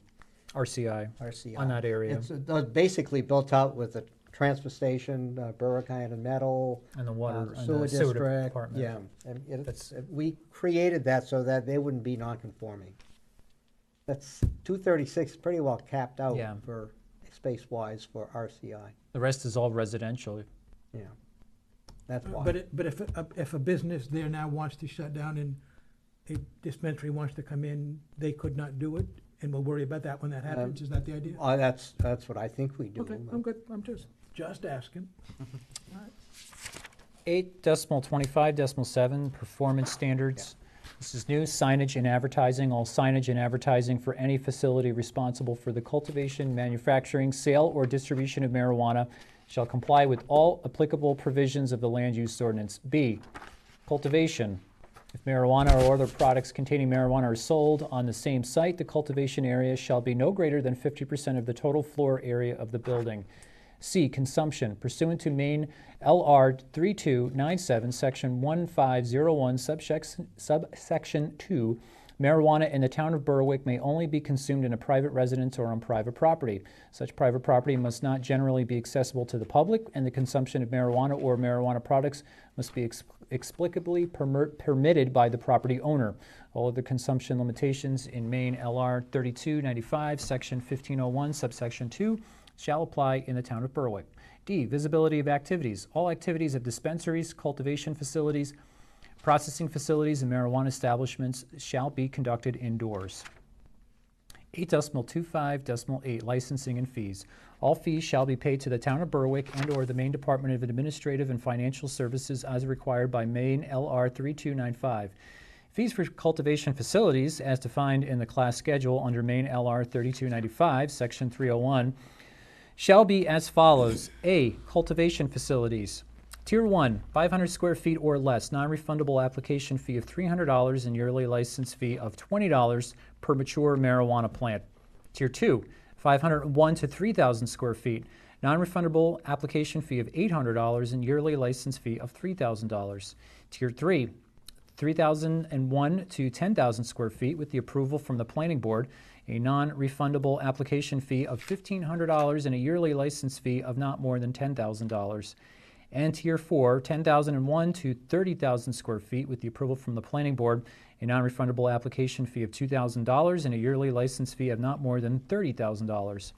RCI, RCI. on that area. It's basically built out with the transfer station, Berwick-Iron and Metal, and the water, and sewer the sewer district. department. Yeah, and we created that so that they wouldn't be non-conforming. That's, 236 is pretty well capped out Yeah. for space-wise for RCI, The rest is all residential. yeah. That's why. But if a business there now wants to shut down and a dispensary wants to come in, they could not do it, and we'll worry about that when that happens. Is that the idea? That's what I think we do. Okay, I'm good. I'm just asking. 8.25.7, performance standards. This is new, signage and advertising. All signage and advertising for any facility responsible for the cultivation, manufacturing, sale, or distribution of marijuana shall comply with all applicable provisions of the land use ordinance. B, cultivation. If marijuana or other products containing marijuana are sold on the same site, the cultivation area shall be no greater than 50% of the total floor area of the building. C, consumption. Pursuant to Maine LR 3297, Section 1501, subsection 2, marijuana in the town of Berwick may only be consumed in a private residence or on private property. Such private property must not generally be accessible to the public, and the consumption of marijuana or marijuana products must be explicably permitted by the property owner. All of the consumption limitations in Maine LR 3295, Section 1501, subsection 2, shall apply in the town of Berwick. D, visibility of activities. All activities of dispensaries, cultivation facilities, processing facilities, and marijuana establishments shall be conducted indoors. 8.25.8, licensing and fees. All fees shall be paid to the town of Berwick and/or the Maine Department of Administrative and Financial Services as required by Maine LR 3295. Fees for cultivation facilities, as defined in the class schedule under Maine LR 3295, Section 301, shall be as follows. A, cultivation facilities. Tier 1, 500 square feet or less, non-refundable application fee of $300 and yearly license fee of $20 per mature marijuana plant. Tier 2, 501 to 3,000 square feet, non-refundable application fee of $800 and yearly license fee of $3,000. Tier 3, 3,001 to 10,000 square feet with the approval from the planning board, a non-refundable application fee of $1,500 and a yearly license fee of not more than $10,000. And Tier 4, 10,001 to 30,000 square feet with the approval from the planning board, a non-refundable application fee of $2,000 and a yearly license fee of not more than $30,000.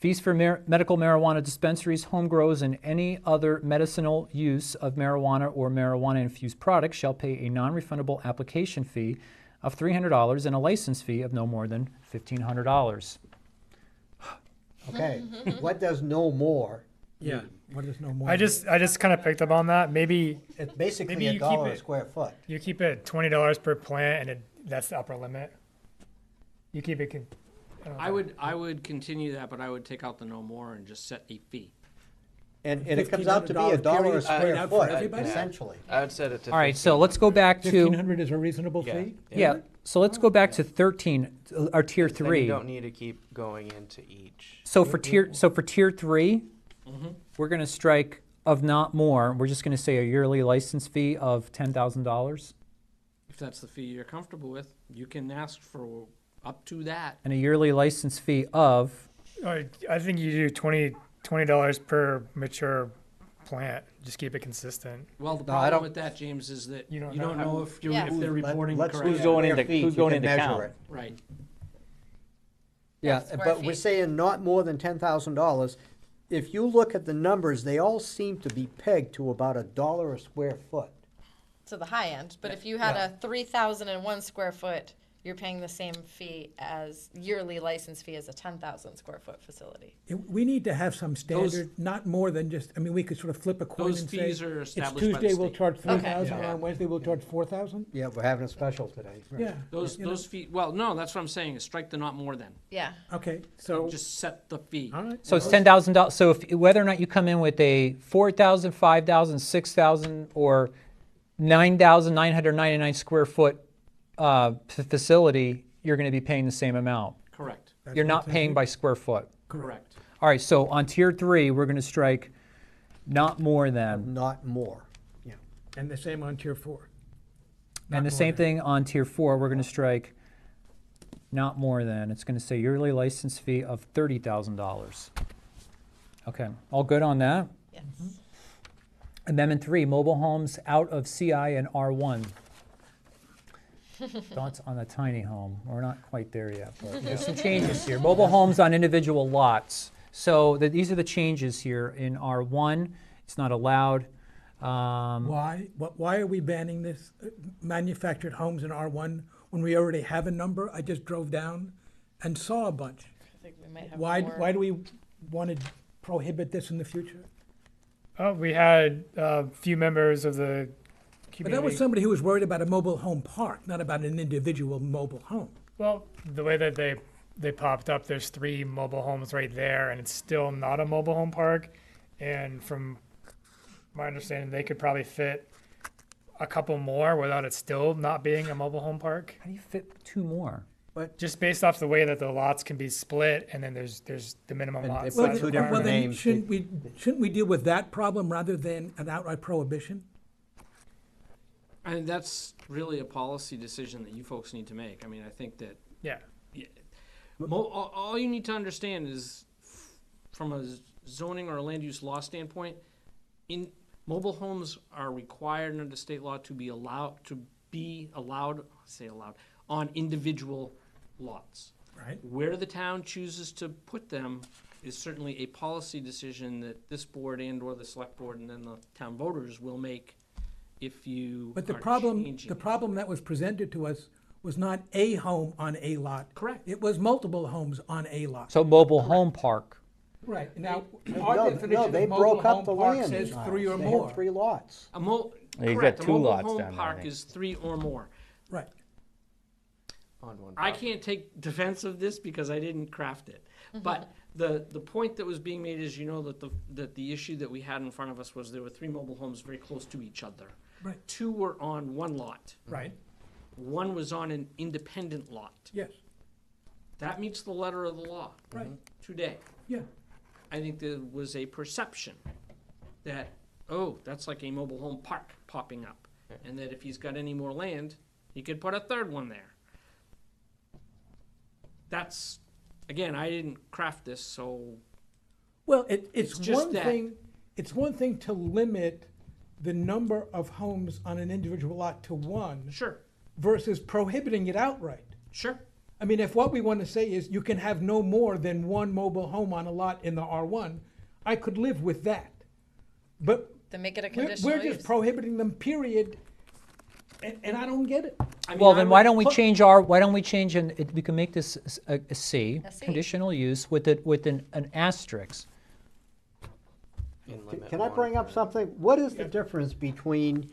Fees for medical marijuana dispensaries, home grows, and any other medicinal use of marijuana or marijuana-infused products shall pay a non-refundable application fee of $300 and a license fee of no more than $1,500. Okay, what does no more? Yeah, what is no more? I just kind of picked up on that. Maybe It's basically Maybe you keep $1 a it- square foot. you keep it $20 per plant, and that's the upper limit. You keep it. I would continue that, but I would take out the no more and just set a fee. And it comes out to be $1 $1,500 a period square out for foot, everybody? essentially. I would set it to. All right, so let's go back to, 1,500 is a reasonable Yeah. fee? yeah, so let's go back to 13, or tier Then you 3. don't need to keep going into each. So for tier 3, we're going to strike of not more. We're just going to say a yearly license fee of $10,000 If that's the fee you're comfortable with, you can ask for up to that. and a yearly license fee of, I think you do $20 per mature plant. Just keep it consistent. Well, the No, I problem don't- with that, James, is that You you don't don't know know how- if you're, Yeah. if they're reporting Let's correctly. do going square into- feet, who's you going can into measure count? it. Right. Yeah, square but we're feet. saying not more than $10,000. If you look at the numbers, they all seem to be pegged to about $1 a square foot. To the high end, but if you had Yeah. a 3,001 square foot, you're paying the same fee as yearly license fee as a 10,000 square foot facility. We need to have some standard, not more than just, I mean, we could sort of flip a coin Those and say, fees are it's established by the Tuesday, we'll state. charge Okay. 3,000, Yeah. on Wednesday, we'll charge 4,000? Yeah, we're having a special today. Yeah. Those you know. fees, well, no, that's what I'm saying, is strike the not more than. Yeah. Okay, so, Just set the fee. all right. so it's $10,000. So if, whether or not you come in with a 4,000, 5,000, 6,000, or 9,999 square foot facility, you're going to be paying the same amount. Correct, You're not paying by square foot. correct. All right, so on tier 3, we're going to strike not more than, Not more. And the same on tier 4. and the same thing on tier 4, we're going to strike not more than. It's going to say yearly license fee of $30,000. Okay, all good on that? Yes. Amendment 3, mobile homes out of CI and R1. Thoughts on the tiny home? We're not quite there yet, but there's some changes here. Mobile homes on individual lots. So these are the changes here. In R1, it's not allowed. Why are we banning this, manufactured homes in R1 when we already have a number? I just drove down and saw a bunch. I think we might have Why more. do we want to prohibit this in the future? Oh, we had a few members of the But community. that was somebody who was worried about a mobile home park, not about an individual mobile home. Well, the way that they popped up, there's 3 mobile homes right there, and it's still not a mobile home park. And from my understanding, they could probably fit a couple more without it still not being a mobile home park. How do you fit 2 more? Just based off the way that the lots can be split, and then there's the minimum And lot they size put two different Well, requirement. then, names. shouldn't we deal with that problem rather than an outright prohibition? And that's really a policy decision that you folks need to make. I mean, I think that Yeah. all you need to understand is, from a zoning or a land use law standpoint, mobile homes are required under state law to be allowed on individual lots. Right. Where the town chooses to put them is certainly a policy decision that this board and/or the select board and then the town voters will make if you But the are problem, changing the it. problem that was presented to us was not a home on a lot. Correct. It was multiple homes on a lot. So mobile home park. Right, now, No, our no, definition they of broke mobile up home the park land. says Niles. 3 or They more. had 3 lots. You've Correct, got a 2 mobile lots home down there, I park think. is 3 or more. Right. On one I property. can't take defense of this because I didn't craft it. But the point that was being made is, that the issue that we had in front of us was there were 3 mobile homes very close to each other. Right. 2 were on one lot. Right, 1 was on an independent lot. yes, That meets the letter of the law right, today. yeah. I think there was a perception that, oh, that's like a mobile home park popping up. And that if he's got any more land, he could put a 3rd one there. That's, again, I didn't craft this, so Well, It's it's just one that- thing, it's one thing to limit the number of homes on an individual lot to 1 sure, versus prohibiting it outright. sure. I mean, if what we want to say is you can have no more than one mobile home on a lot in the R1, I could live with that. But Then make it a we're conditional just use. prohibiting them, period, and I don't get it. I mean, Well, I then would why don't we put- change we can make this a C, A C. conditional use with an asterisk. In limit Can I one bring up per- something? What is the difference between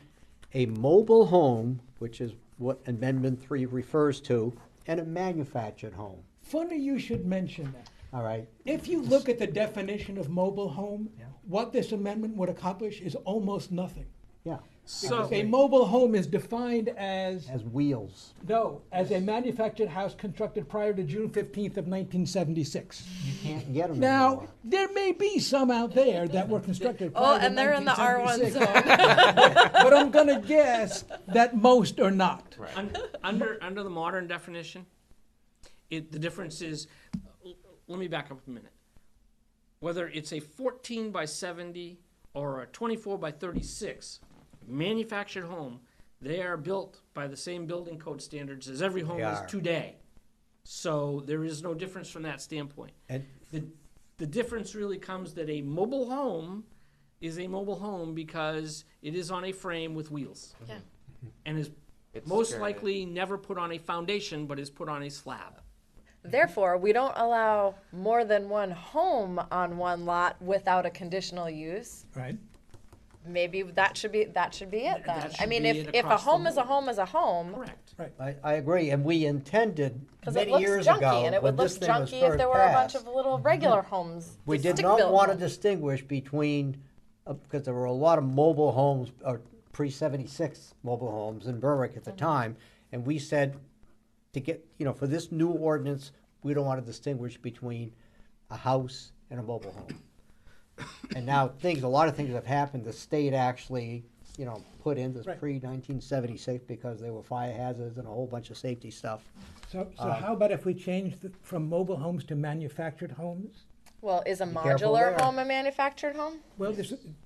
a mobile home, which is what Amendment 3 refers to, and a manufactured home? Funny you should mention that. All right? If you look at the definition of mobile home, Yeah. what this amendment would accomplish is almost nothing. Yeah, So, A mobile home is defined as as wheels. as a manufactured house constructed prior to June 15th of 1976. You can't get them Now, anymore. there may be some out there that were constructed Oh, prior to and they're in the R1 1976, zone. but I'm gonna guess that most are not. under the modern definition, the difference is, let me back up a minute. Whether it's a 14 by 70 or a 24 by 36 manufactured home, they are built by the same building code standards as every home is are. today. So there is no difference from that standpoint. And The difference really comes that a mobile home is a mobile home because it is on a frame with wheels. Yeah. And is It's most skirted. likely never put on a foundation, but is put on a slab. Therefore, we don't allow more than one home on one lot without a conditional use. Right? Maybe that should be it then. That I should mean, be if it a across the home is a board. home is a home, Correct. I agree, and we intended 'cause it many looks years junky, ago, and it when would look this thing was junky if first there were a bunch passed, of little regular homes. we did stick-built not want to homes. distinguish between, because there were a lot of mobile homes, or pre-76 mobile homes in Berwick at the time, and we said, to get, for this new ordinance, we don't want to distinguish between a house and a mobile home. And now a lot of things have happened, the state actually, put in this Right. pre-1976 because there were fire hazards and a whole bunch of safety stuff. So how about if we change from mobile homes to manufactured homes? Well, is a careful modular there. home a manufactured home? Well,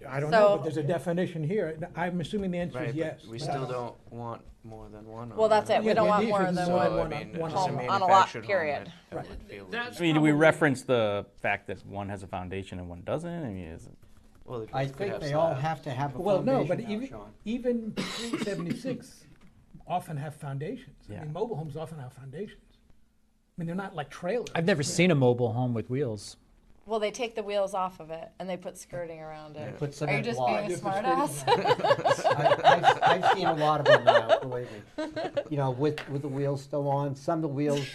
I don't know, So- but there's a definition here. I'm assuming the answer Right, is but yes. we but still I don't- don't want more than one. Well, that's it. We Yeah, don't we want need more to than know So, one I one mean, on- if home it's a on a lot, manufactured home, period. I would feel it That's was- I mean, do we probably- reference the fact that one has a foundation and one doesn't? I mean, is it? Well, if I you could think have they all slabs. have to have a Well, no, but foundation now, even Sean. pre-76 often have foundations. I Yeah. mean, mobile homes often have foundations. I mean, they're not like trailers. I've never seen a mobile home with wheels. Well, they take the wheels off of it and they put skirting around it. Put Are you cement just blocks. being a Just put smartass? I've seen a lot of them now, believe me. With the wheels still on, some of the wheels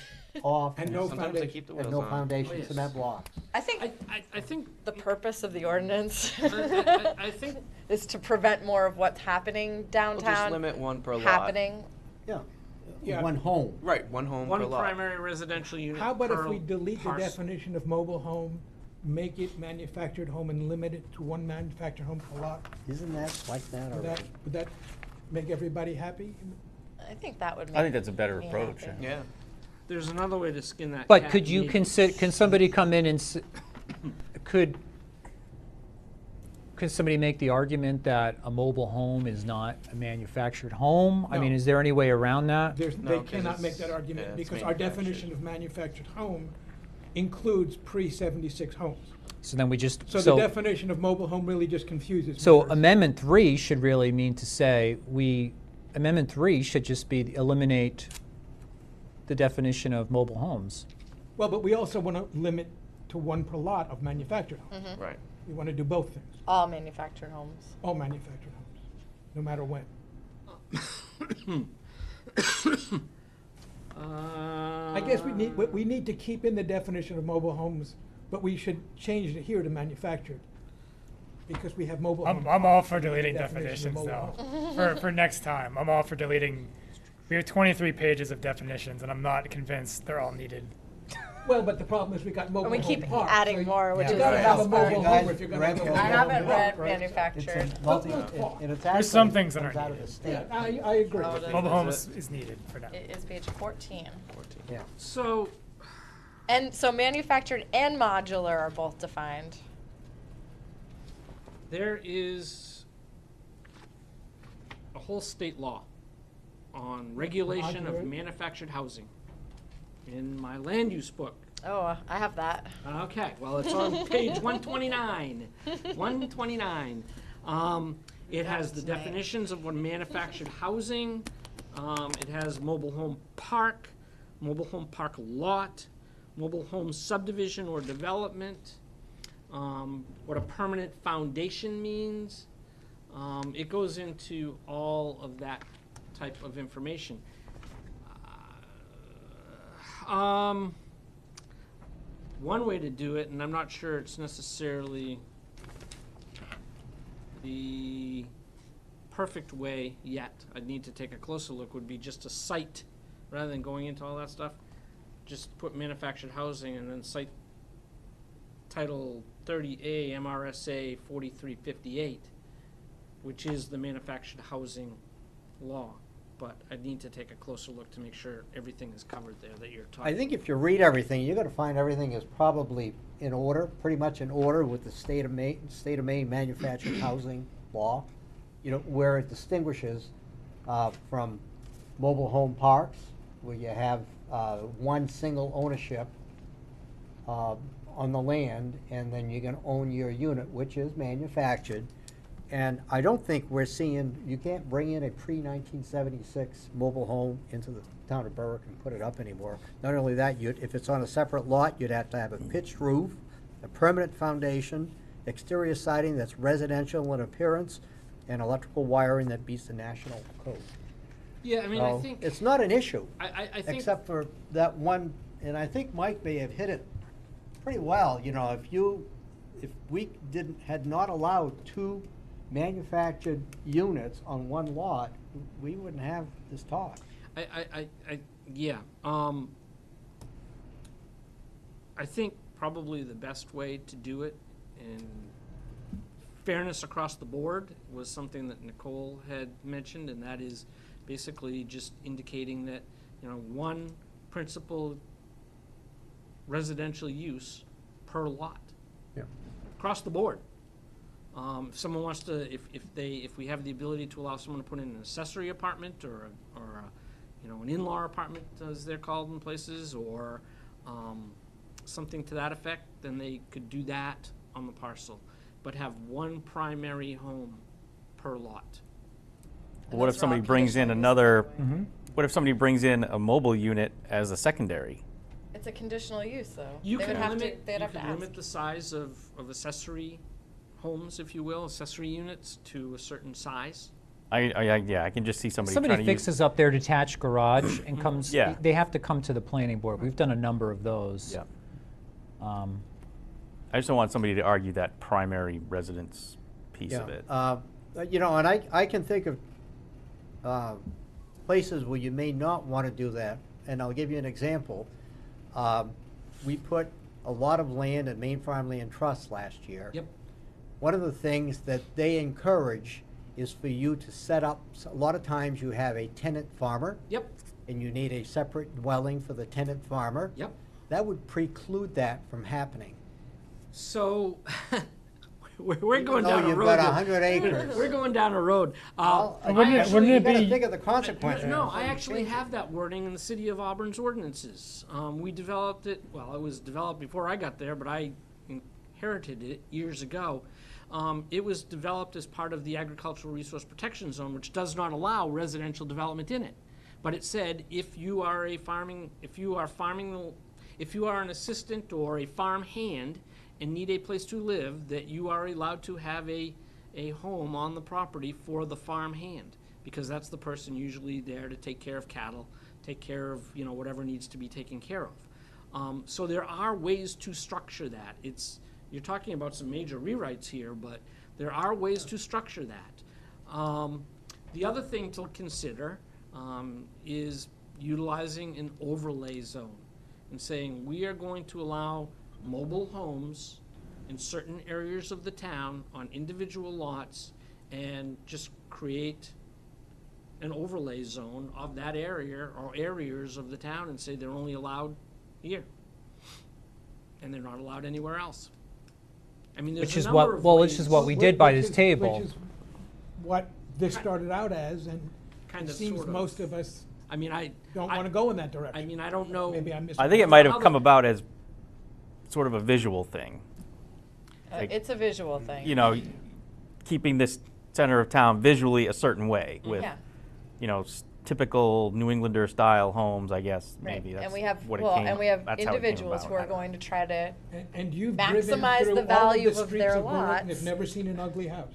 off. And no Sometimes they foundation. keep the And wheels no on. foundation, Oh, yes. cement blocks. I think I think, the purpose of the ordinance I think is to prevent more of what's happening We'll just downtown limit one per lot. happening. Yeah. Yeah. One home. Right, one home per one lot. primary residential unit How about if per we delete the parcel. definition of mobile home, make it manufactured home and limit it to one manufactured home per lot? Isn't that like that already? Would that make everybody happy? I think that would make I think that's a better me approach. happy. Yeah. There's another way to skin that But cat, could you maybe. can somebody come in and, could somebody make the argument that a mobile home is not a manufactured home? I mean, No. is there any way around that? They 'cause cannot make it's- that argument yeah, it's because our manufactured. definition of manufactured home includes pre-76 homes. So then we just, So the definition of mobile home really just confuses me. So personally. Amendment 3 should really mean to say, Amendment 3 should just be eliminate the definition of mobile homes. Well, but we also want to limit to one per lot of manufactured homes. Mm-hmm. Right. We want to do both things, All manufactured homes. all manufactured homes, no matter when. I guess we need to keep in the definition of mobile homes, but we should change it here to manufactured. Because we have mobile homes. I'm all for deleting Definition of definitions mobile though. For next time, I'm all for deleting. We have 23 pages of definitions, and I'm not convinced they're all needed. Well, but the problem is we got mobile And we home keep parks, adding so more, which Yeah. is You gotta the have a best part. mobile Guys, home if you're gonna have a read mobile I it. home haven't park, read right? It's manufactured. a multi, Well, and it's There's some actually things that comes aren't out of the needed. state. I agree. Oh, it is. Mobile Is homes it? is needed for now. It is page 14. 14. Yeah. So, And so manufactured and modular are both defined. there is a whole state law on regulation of Modular. manufactured housing. in my land use book. Oh, I have that. Okay, well, it's on page 129. 129. It has the Tonight. definitions of what manufactured housing. It has mobile home park lot, mobile home subdivision or development, what a permanent foundation means. It goes into all of that type of information. One way to do it, and I'm not sure it's necessarily the perfect way yet, I'd need to take a closer look, would be just to cite, rather than going into all that stuff, just put manufactured housing and then cite Title 30A MRSA 4358, which is the manufactured housing law. But I'd need to take a closer look to make sure everything is covered there that you're talking. I think if you read everything, you're gonna find everything is probably in order, pretty much in order with the state of Maine manufactured housing law. You know, where it distinguishes from mobile home parks, where you have one single ownership on the land, and then you're gonna own your unit, which is manufactured. And I don't think we're seeing, you can't bring in a pre-1976 mobile home into the town of Berwick and put it up anymore. Not only that, if it's on a separate lot, you'd have to have a pitched roof, a permanent foundation, exterior siding that's residential in appearance, and electrical wiring that meets the national code. Yeah, I mean, I So, think, it's not an issue, I think, except for that one, and I think Mike may have hit it pretty well. You know, if we had not allowed two manufactured units on one lot, we wouldn't have this talk. yeah. I think probably the best way to do it, and fairness across the board, was something that Nicole had mentioned, and that is basically just indicating that, you know, one principal residential use per lot. Yeah. Across the board. If someone wants to, if we have the ability to allow someone to put in an accessory apartment or you know, an in-law apartment, as they're called in places, or something to that effect, then they could do that on the parcel, but have one primary home per lot. And What those if are somebody all brings in conditional another, use, by the way. what if somebody brings in a mobile unit as a secondary? It's a conditional use, though. You They can would have to- limit, they'd you have to can ask. limit the size of accessory homes, if you will, accessory units to a certain size. Yeah, I can just see somebody trying to Somebody use. fixes up their detached garage and comes, Yeah. they have to come to the planning board. We've done a number of those. Yeah. Um, I just don't want somebody to argue that primary residence piece of it. You know, and I can think of places where you may not want to do that, and I'll give you an example. We put a lot of land in Maine Farmland Trust last year. Yep. One of the things that they encourage is for you to set up, a lot of times you have a tenant farmer, Yep, and you need a separate dwelling for the tenant farmer. yep. That would preclude that from happening. So, we're going though down a you've road. got here. 100 acres. We're going down a road. Well, wouldn't it- wouldn't you it gotta be- think of the consequences. No, before I you actually change it. have that wording in the city of Auburn's ordinances. We developed it, well, it was developed before I got there, but I inherited it years ago. It was developed as part of the Agricultural Resource Protection Zone, which does not allow residential development in it. But it said if you are an assistant or a farm hand and need a place to live, that you are allowed to have a home on the property for the farm hand, because that's the person usually there to take care of cattle, take care of, you know, whatever needs to be taken care of. So there are ways to structure that. You're talking about some major rewrites here, but there are ways to structure that. The other thing to consider is utilizing an overlay zone and saying we are going to allow mobile homes in certain areas of the town on individual lots, and just create an overlay zone of that area or areas of the town and say they're only allowed here and they're not allowed anywhere else. I mean, there's Which a is number what, of well, which is what we did by this table. Which is what this started out as, and Kind it of, seems sort of. most of us I mean, I don't I- want to go in that I direction. mean, I don't know. Maybe I'm missing. I think it might have come about as sort of a visual thing. Like, It's a visual thing. you know, keeping this center of town visually a certain way with, Yeah. you know, typical New Englander style homes, I guess, Right. maybe that's And we have, what it well, came, and we have that's how it came individuals about. who I are don't know. going to try to, And you've maximize driven the through all value the of streets their of Berwick and have lots. never seen an ugly house.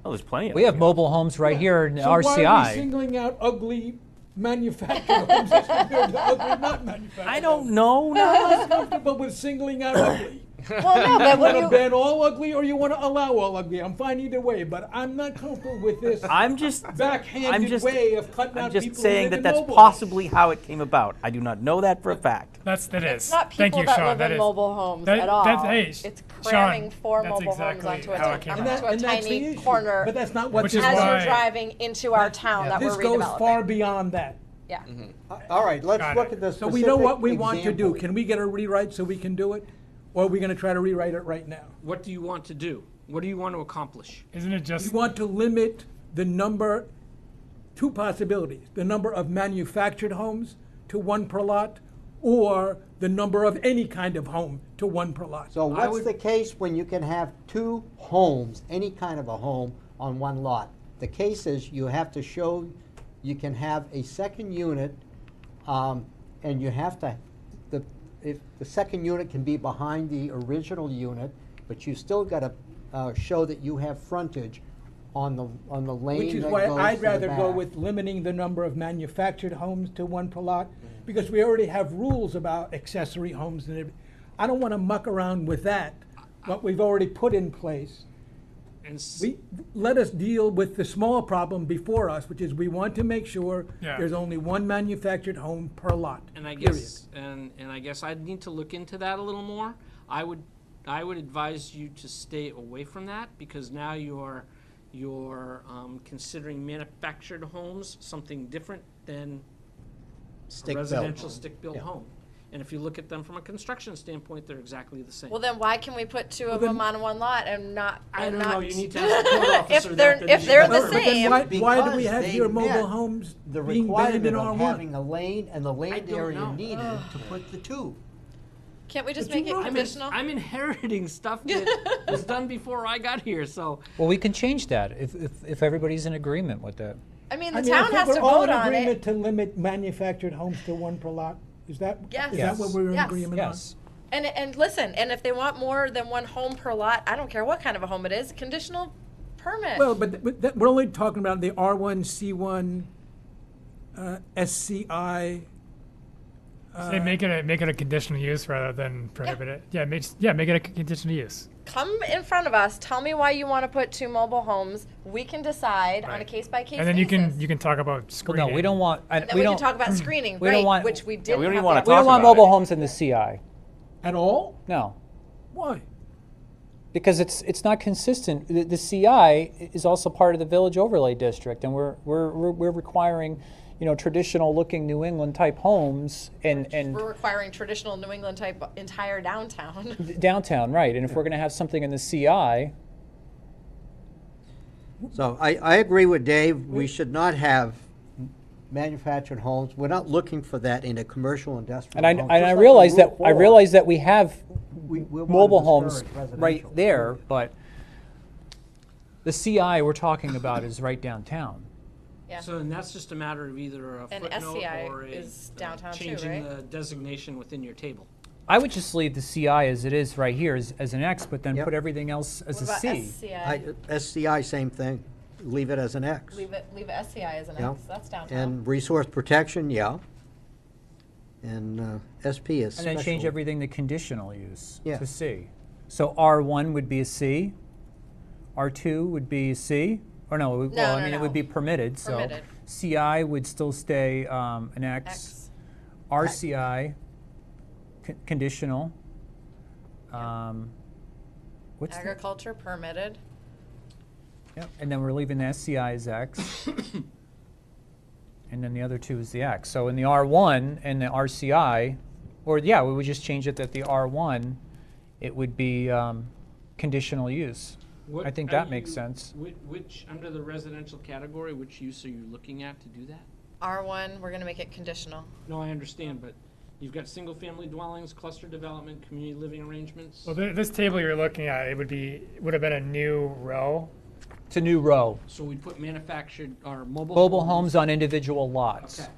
Oh, there's plenty of We have them. mobile homes right here in So why are we RCI. singling out ugly manufactured homes as compared to ugly not manufactured? I don't homes? know. I'm not comfortable with singling out ugly. well, no, You but when want to you, ban all ugly or you want to allow all ugly? I'm fine either way, but I'm not comfortable with this I'm just backhanded way of cutting I'm out just people who saying live that in that's mobile possibly how it came about. I do not know that for a fact. It it's is. not Thank people you, that Sean. live That in is. mobile homes that- at all. that's- hey, It's Sean, cramming four that's mobile exactly homes onto how a, it came onto about. a and that's the tiny issue. corner But that's not what Which this is as why- you're driving into our town that This we're goes redeveloping. far beyond that. Yeah. All right, let's Got look it. at the So specific we know what we want to do. example. Can we get a rewrite so we can do it? Or are we going to try to rewrite it right now? What do you want to do? What do you want to accomplish? Isn't it We just? want to limit the number, two possibilities, the number of manufactured homes to one per lot, or the number of any kind of home to one per lot. So I what's would- the case when you can have two homes, any kind of a home, on one lot? The case is you have to show you can have a second unit, and you have to, if the second unit can be behind the original unit, but you still gotta show that you have frontage on the lane Which is that why goes I'd to the rather go back. with limiting the number of manufactured homes to one per lot, because we already have rules about accessory homes and everything. I don't want to muck around with that, what we've already put in place. And s- Let us deal with the small problem before us, which is we want to make sure Yeah. there's only one manufactured home per lot. And I period. guess, and I guess I'd need to look into that a little more. I would advise you to stay away from that, because now you're considering manufactured homes something different than a Stick-built. residential stick-built Yeah. home. And if you look at them from a construction standpoint, they're exactly the same. Well, then why can we put two of then- them on one lot and not? I and don't know, not- you need to ask the code officer If that, they're, then if you they're should the know. But then same, why do we Because have they here mobile met homes the being banned in requirement of R1? having a lane and the land don't area know. needed to put the two. can't we just But you make it wrote- conditional? I'm inheriting stuff that was done before I got here, so. Well, we can change that if everybody's in agreement with that. I mean, I the mean, I town think has to we're all vote in on agreement it. to limit manufactured homes to one per lot? Is that Yes. what we're in Yes. agreement on? Yes. And listen, and if they want more than one home per lot, I don't care what kind of a home it is, conditional permit. Well, but we're only talking about the R1, C1, SCI. Say make it a conditional use rather than prohibit it. Yeah, make it a conditional use. Come in front of us, tell me why you want to put two mobile homes. We can decide on a Right. case by case And then basis. you can talk about Well, screening. no, we don't want. And then we we don't. can talk about screening, we don't right? want- Which we didn't we don't even have wanna the We don't talk want about mobile it. homes in the CI. At all? No, Why? because it's not consistent. The CI is also part of the Village Overlay District, and we're requiring, traditional looking New England type homes and We're requiring traditional New England type entire downtown. downtown, right? And if we're going to have something in the CI, So I agree with Dave, we should not have manufactured homes. We're not looking for that in a commercial industrial and I home. and Just I like realize on that Route 4, we have we wanna mobile homes discourage right residential. there, but the CI we're talking about is right downtown. Yeah. So, and that's just a matter of either a And footnote SCI or a, is downtown too, changing right? the designation within your table. I would just leave the CI as it is right here as an X, but then Yep. put everything else as What a about C. SCI? SCI, same thing, leave it as an X. Leave SCI as an Yeah. X, that's downtown. And resource protection, yeah. And SP is And then change special. everything to conditional use Yeah. to C. So R1 would be a C, R2 would be a C, or no, No, well, I no, mean, it no. would be permitted, so. Permitted. CI would still stay an X. X. RCI, conditional. What's the, Agriculture permitted. yep, and then we're leaving the SCI as X. And then the other two is the X. So in the R1 and the RCI, or yeah, we would just change it that the R1, it would be conditional use. What I think are that makes you- sense. Which, under the residential category, which use are you looking at to do that? R1, we're gonna make it conditional. No, I understand, but you've got single-family dwellings, cluster development, community living arrangements. Well, this table you're looking at, it would have been a new row. It's a new row. So we put manufactured or mobile. Mobile homes on individual lots. Okay.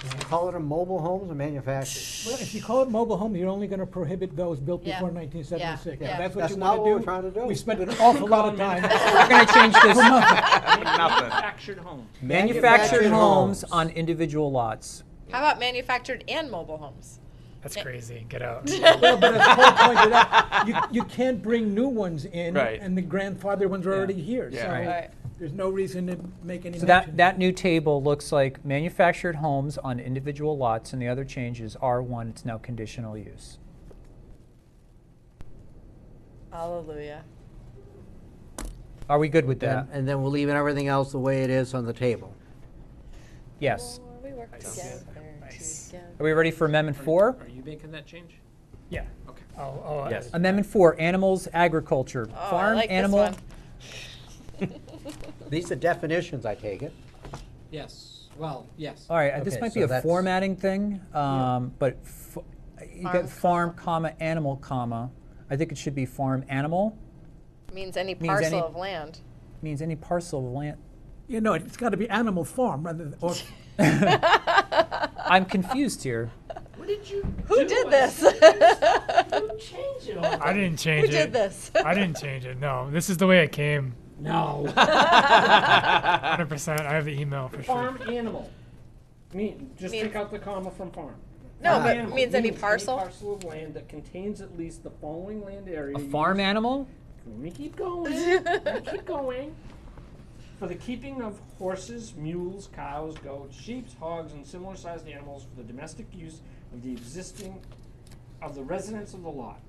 You call it a mobile homes or manufactured? Well, if you call it mobile home, you're only gonna prohibit those built Yeah. before 1976. Yeah. That's what That's you not wanna what we're do. trying to do. We spent an awful lot of time. We're going to change this. Manufactured home. Manufactured homes on individual lots. How about manufactured and mobile homes? That's crazy. Get out. Well, but as Paul pointed out, you can't bring new ones in, Right. and the grandfather ones are already here. Yeah. So Right. there's no reason to make any So mention. that new table looks like manufactured homes on individual lots, and the other change is R1, it's now conditional use. Hallelujah. Are we good with that? And then we're leaving everything else the way it is on the table. Yes. We work together. Nice. Are we ready for Amendment 4? Are you making that change? Yeah. Okay. I'll Yes. Amendment 4, animals, agriculture. Oh, I Farm, like animal. this one. These are definitions, I take it. Yes. Well, yes. All right, this Okay, might so be a that's- formatting thing, but you Farm, got farm, comma, animal, comma. I think it should be farm, animal, Means any Means parcel any- of land. means any parcel of land. You know, it's gotta be animal farm rather than, or, I'm confused here. What did you Who do? did I this? said you change it all. I didn't change Who it. did this? I didn't change it. No, this is the way it came. No. 100%. I have the email for sure. Farm animal. Just Means- take out the comma from farm. No, Farm but animal means any Any parcel? parcel of land that contains at least the following land area. A farm animal? Let me keep going. Let me keep going. For the keeping of horses, mules, cows, goats, sheep, hogs, and similar sized animals for the domestic use of the residents of the lot.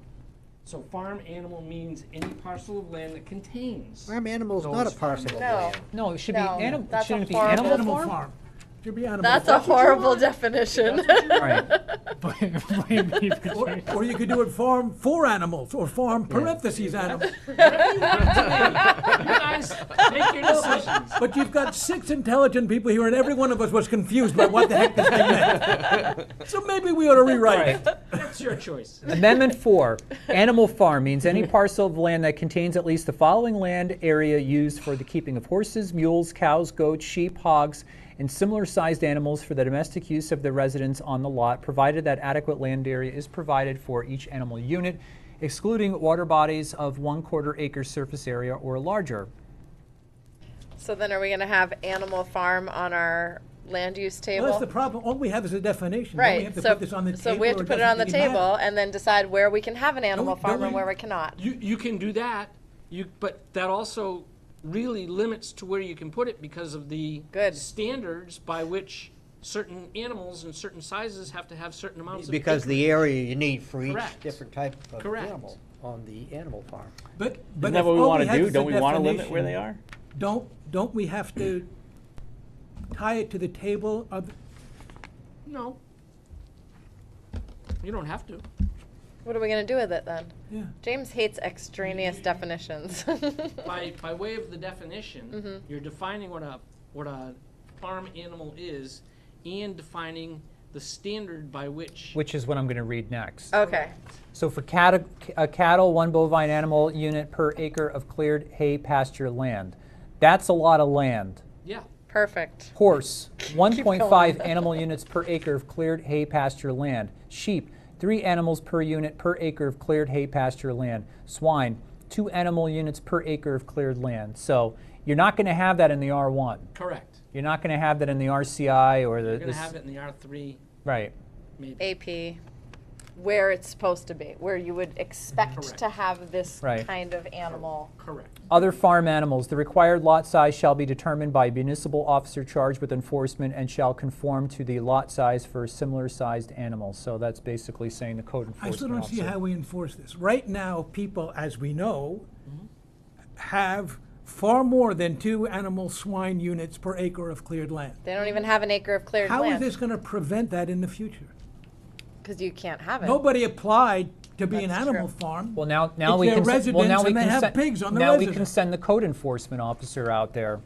So farm animal means any parcel of land that contains. Farm animal's not a those parcel of farm No. land. No, it should No, be animal. that's a Shouldn't it be horrible- animal animal farm? farm. Should be animal That's a farm. horrible definition. Right. Blame me for changing. Or you could do it farm for animals, or farm parentheses animals. Whatever you want to do. You guys make your decisions. But you've got 6 intelligent people here, and every one of us was confused by what the heck this thing meant. So maybe we ought to rewrite it. That's your choice. Amendment 4, animal farm means any parcel of land that contains at least the following land area used for the keeping of horses, mules, cows, goats, sheep, hogs, and similar sized animals for the domestic use of the residents on the lot, provided that adequate land area is provided for each animal unit, excluding water bodies of 1/4 acre surface area or larger. So then are we gonna have animal farm on our land use Well, that's the table? problem. All we have is a definition. Don't we Right, have to so, put this on the so table, we have or to it put it doesn't on the really matter? table and then decide where we can have an animal we- farm don't and we- where we cannot. You can do that. But that also really limits to where you can put it because of the Good. standards by which certain animals and certain sizes have to have certain amounts of Because acreage. the area you need for each Correct. different type of Correct. animal on the animal farm. But Isn't if that what we all want to have do? is Don't a we want to limit where definition, they are? Don't we have to tie it to the table of, No. You don't have to. What are we gonna do with it then? yeah. James hates extraneous definitions. By way of the definition, you're defining what a farm animal is and defining the standard by which. Which is what I'm going to read next. Okay, So for cattle, 1 bovine animal unit per acre of cleared hay pasture land. That's a lot of land. Yeah. perfect. Horse, going. 1.5 animal units per acre of cleared hay pasture land. Sheep, 3 animals per unit per acre of cleared hay pasture land. Swine, 2 animal units per acre of cleared land. So you're not going to have that in the R1. Correct. You're not going to have that in the RCI or the. You're going to have it in the R3, Right. maybe. AP, where it's supposed to be, where you would expect Correct. to have this Right. kind of animal. Correct. Other farm animals, the required lot size shall be determined by a municipal officer charged with enforcement and shall conform to the lot size for similar sized animals. So that's basically saying the code I enforcement still don't see officer. how we enforce this. Right now, people, as we know, have far more than 2 animal swine units per acre of cleared land. They don't even have an acre of cleared How is land, this going to prevent that in the future? because you can't have it. Nobody applied to be an That's animal true. farm. Well, now It's we their can. Well, now residence we and they can have send- pigs on the Now we can residence. send the code enforcement officer out there.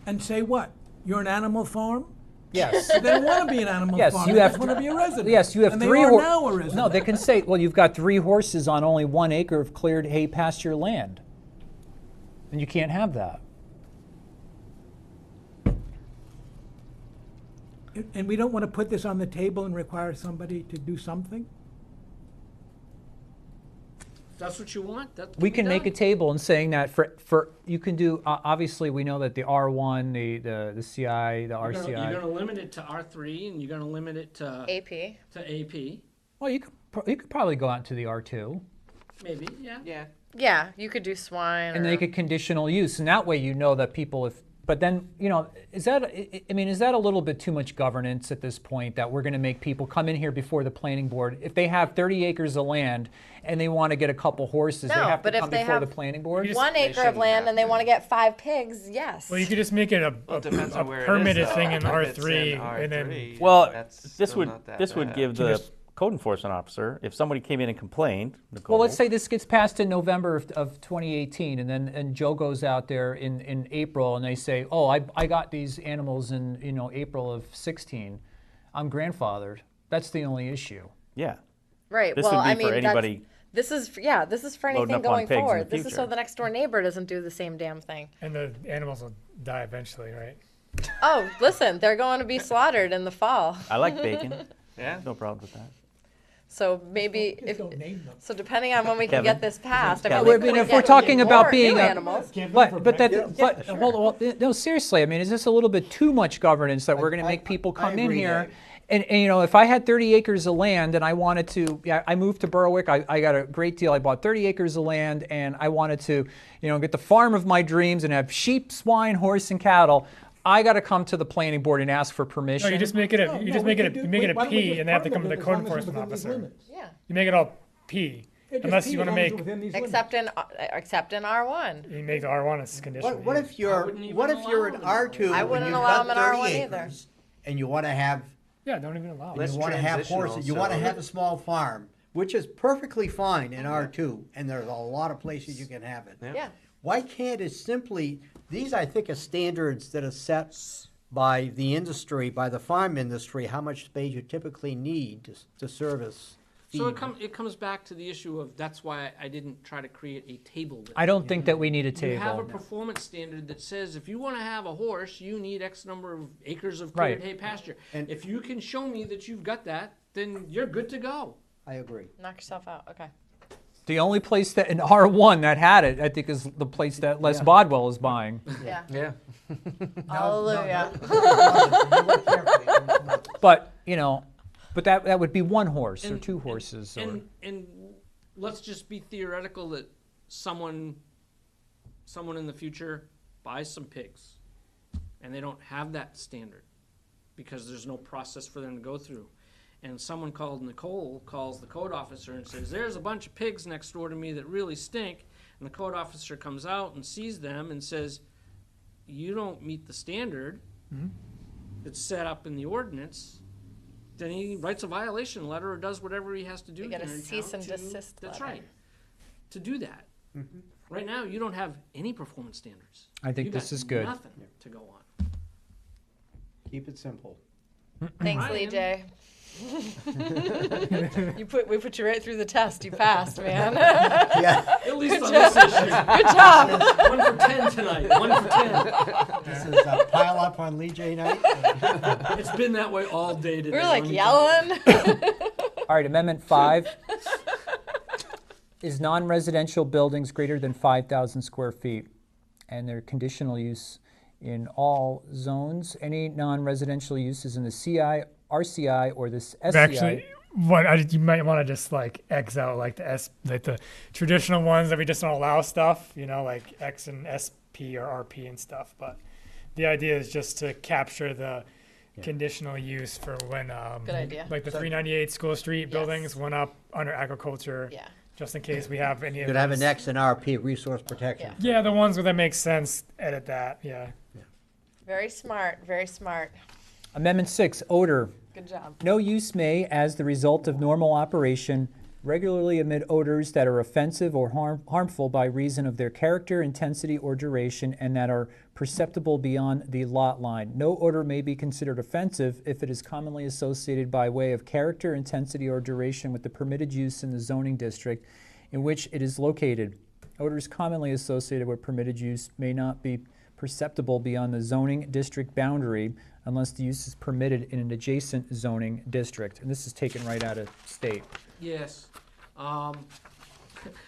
And say what? You're an animal farm? Yes. They don't want to be an animal Yes, farm. you They have just want to be a resident. Yes, you have and three they are hor- now a resident. No, they can say, well, you've got 3 horses on only 1 acre of cleared hay pasture land. And you can't have that. And we don't want to put this on the table and require somebody to do something? That's what you want? That We be can make a done. table and saying that for you can do, obviously, we know that the R1, the CI, the You're RCI. gonna limit it to R3 and you're gonna limit it to AP. AP, Well, you could probably go out to the R2. maybe, yeah. Yeah. Yeah, you could do swine. And or- make it conditional use, and that way you know that people, but then, is that a little bit too much governance at this point, that we're gonna make people come in here before the planning board? If they have 30 acres of land and they wanna get a couple horses, they No, have but to if come they before the have planning board? You 1 They acre of shouldn't land have and they to. want to get 5 pigs, yes. Well, you could just make it Well, it depends on where it is, permitted though. thing in If it's R3, in and then R3, Well, that's this still would not that this would bad. give You the just- code enforcement officer, if somebody came in and complained, Nicole. Well, let's say this gets passed in November of 2018, and Joe goes out there in April, and they say, oh, I got these animals in April of 16. I'm grandfathered. That's the only issue. Yeah. Right. This well, would be I for mean, anybody this is for loading anything up on going pigs in the forward. This is so future. the next door neighbor doesn't do the same damn thing. and the animals will die eventually, right? Oh, listen, they're going to be slaughtered in the fall. I like bacon. Yeah. No problem with that. So maybe Just if don't name them. so, depending on when we can Kevin. get this passed, I mean, Kevin. we I mean, could if get we're talking about more being new a- animals. But hold on, no, seriously. I mean, is this a little bit too much governance that we're going to make people come in agree, here? Dave. And if I had 30 acres of land and I wanted to, I moved to Berwick. I got a great deal. I bought 30 acres of land and I wanted to, get the farm of my dreams and have sheep, swine, horse, and cattle. I got to come to the planning board and ask for permission. No, you just make it a No, you no, just we make it could a do- you make it why a don't we P, just and they have to come to permit the it code as long as it's enforcement within these officer. limits? Yeah, You make it all P, Yeah, just unless P you want to as long as make it's within these limits. except in R1. you make the R1 as conditional. What if you're, wouldn't even what if you're allow an them. R2 I and wouldn't you've allow got them in 30 R1 either. acres, and you wanna have, Yeah, don't even allow Let's it. you wanna have transitional, horses, you wanna so- have a small farm, which is perfectly fine in R2, and there's a lot of places you can have it. Yeah. Why can't it simply, these I think are standards that are set by the industry, by the farm industry, how much space you typically need to service So feed. it comes back to the issue of, that's why I didn't try to create a table. with I it. don't think that we need a You have a table. performance standard that says if you want to have a horse, you need X number of acres of cleared Right. hay pasture. And- If you can show me that you've got that, then you're good to go. I agree. Knock yourself out. Okay. The only place that in R1 that had it, I think, is the place that Les Bodwell is buying. Yeah. Yeah. Hallelujah. But but that would be 1 horse or 2 horses. And let's just be theoretical that someone in the future buys some pigs and they don't have that standard because there's no process for them to go through. And someone called Nicole calls the code officer and says, there's a bunch of pigs next door to me that really stink. And the code officer comes out and sees them and says, you don't meet the standard that's set up in the ordinance. Then he writes a violation letter or does whatever he has to do. You get a here in cease town and to- desist That's letter. right. To do that. Right now, you don't have any performance standards. I think You this got is good. Nothing to go on. Keep it simple. Thanks, Ryan. Lee J. We put you right through the test. You passed, man. Yeah, At least on this issue. Good job. 1 for 10 tonight. 1 for 10. this is a pile up on Lee J night. It's been that way all day today. We're like let me tell you. yelling. All right, Amendment 5 is non-residential buildings greater than 5,000 square feet, and they're conditional use in all zones. Any non-residential uses in the CI, RCI, or this SCI. Actually, you might want to just like X out like the traditional ones that we just don't allow stuff, like X and SP or RP and stuff. But the idea is just to capture the conditional use for when Good idea. like the 398 School Street buildings Yes. went up under agriculture. Yeah. Just in case we have any of Could have an those- X in RP, resource protection. Yeah, the ones where that makes sense, edit that. Yeah. Very smart. Very smart. Amendment 6, odor. Good job. No use may, as the result of normal operation, regularly emit odors that are offensive or harmful by reason of their character, intensity, or duration, and that are perceptible beyond the lot line. No odor may be considered offensive if it is commonly associated by way of character, intensity, or duration with the permitted use in the zoning district in which it is located. Odors commonly associated with permitted use may not be perceptible beyond the zoning district boundary unless the use is permitted in an adjacent zoning district. And this is taken right out of state. Yes.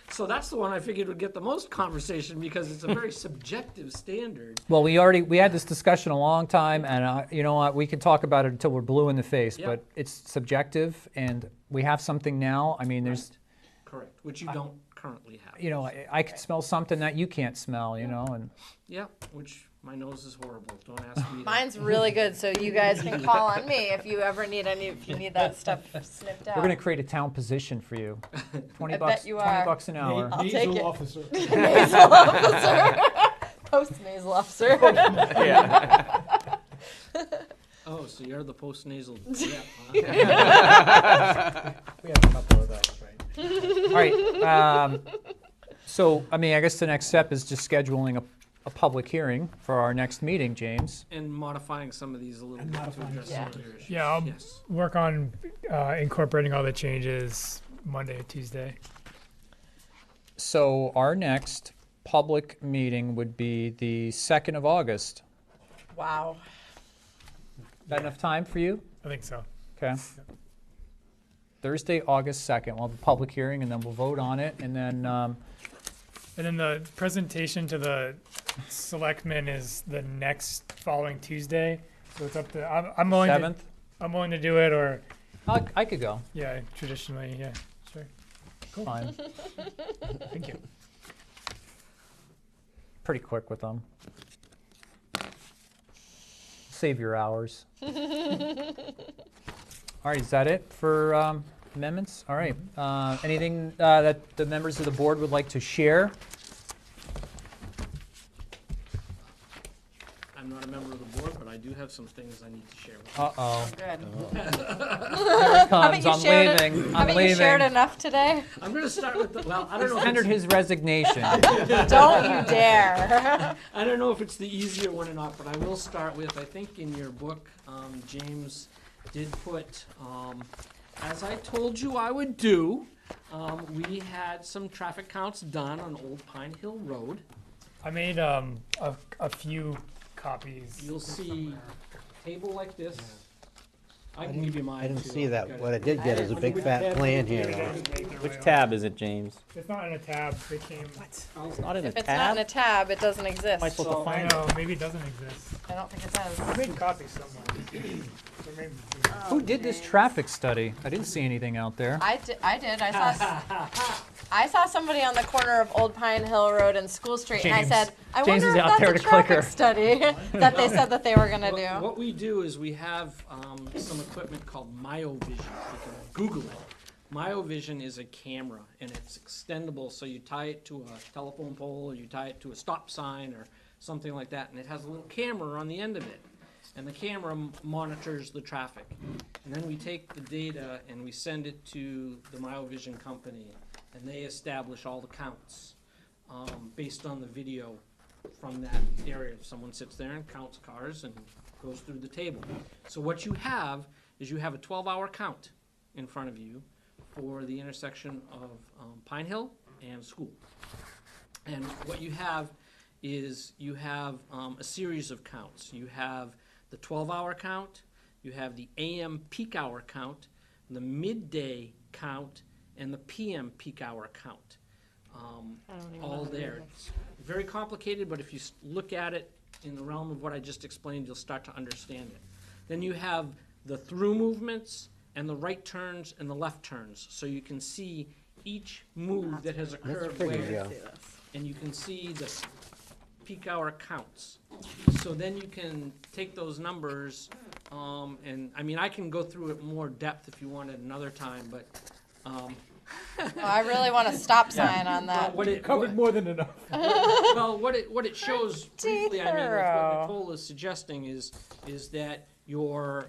So that's the one I figured would get the most conversation because it's a very subjective standard. Well, we had this discussion a long time, and you know what, we can talk about it until we're blue in the face, Yep. but it's subjective, and we have something now. I mean, there's, Correct, which you don't currently have. you know, I could smell something that you can't smell, you know, and Yeah, which my nose is horrible. Don't ask me. Mine's really good, so you guys can call on me if you ever need if you need that stuff snipped out. we're gonna create a town position for you. 20 I bucks, bet you 20 are. bucks an hour. I'll take it. officer. Nasal officer. Post nasal officer. Oh, so you're the post-nasal. Yeah. We have a couple of those, right? All right, so, I mean, I guess the next step is just scheduling a public hearing for our next meeting, James. And modifying some of these a little bit to address some of your issues. Yeah, I'll Yes. work on incorporating all the changes Monday or Tuesday. So our next public meeting would be the 2nd of August. Wow. That enough time for you? I think so. Okay. Thursday, August 2nd, we'll have a public hearing, and then we'll vote on it, and then, And then the presentation to the selectmen is the next following Tuesday. So it's up to, I'm willing to, 7th? I'm willing to do it, or, I could go, yeah, traditionally, yeah, sure. fine. Thank you. Pretty quick with them. Save your hours. All right, is that it for amendments? All right. Anything that the members of the board would like to share? I'm not a member of the board, but I do have some things I need to share with Uh-oh. Good. Here it Haven't comes. you I'm shared leaving. I'm Haven't you shared leaving. enough today? you. I'm going to start with the, well, I don't know. if Tendered it's- his resignation. Don't you dare. I don't know if it's the easier one or not, but I will start with, I think in your book, James did put, as I told you I would do, we had some traffic counts done on Old Pine Hill Road. I made a few copies. You'll see a table like this. I can give you mine I didn't too. see I've that. got What I it. did get is a big fat plan here. Which tab is it, James? It's not in a tab. They came. It's not in a If it's not in a tab, it doesn't exist. Am I supposed to So- I find know. Maybe it doesn't exist. I don't think it I does. made copies somewhere. Or maybe- Who did this traffic study? I didn't see anything out there. I did. I saw somebody on the corner of Old Pine Hill Road and School Street, and I James. said, I James wonder is if out that's there a to click her. traffic study that they said that they were gonna do. What we do is we have some equipment called MyoVision. You can Google it. MyoVision is a camera, and it's extendable, so you tie it to a telephone pole, or you tie it to a stop sign, or something like that, and it has a little camera on the end of it. And the camera monitors the traffic. And then we take the data and we send it to the MyoVision company, and they establish all the counts based on the video from that area. Someone sits there and counts cars and goes through the table. So what you have is you have a 12-hour count in front of you for the intersection of Pine Hill and School. And what you have is you have a series of counts. You have the 12-hour count, you have the AM peak hour count, the midday count, and the PM peak hour count. All there. It's very complicated, but if you look at it in the realm of what I just explained, you'll start to understand it. Then you have the through movements and the right turns and the left turns, so you can see each move that has occurred pretty, where, yeah. and you can see the peak hour counts. So then you can take those numbers, and I mean, I can go through it more depth if you want at another time, but Oh, I really want a stop sign on that. what it Covered more than enough. well, what it shows briefly, I mean, with Thorough. what Nicole is suggesting is that your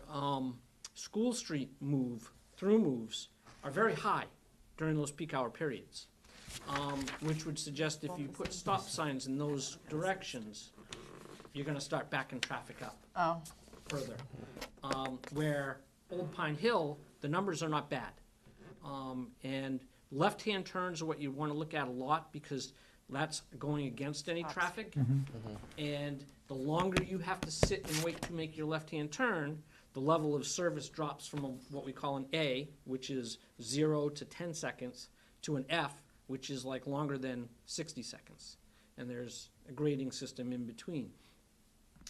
School Street through moves are very high. during those peak hour periods. Which would suggest if you put stop signs in those directions, you're gonna start backing traffic up Oh, further. Where Old Pine Hill, the numbers are not bad. And left-hand turns are what you wanna look at a lot, because that's going against any traffic. And the longer you have to sit and wait to make your left-hand turn, the level of service drops from what we call an A, which is 0 to 10 seconds, to an F, which is like longer than 60 seconds. And there's a grading system in between.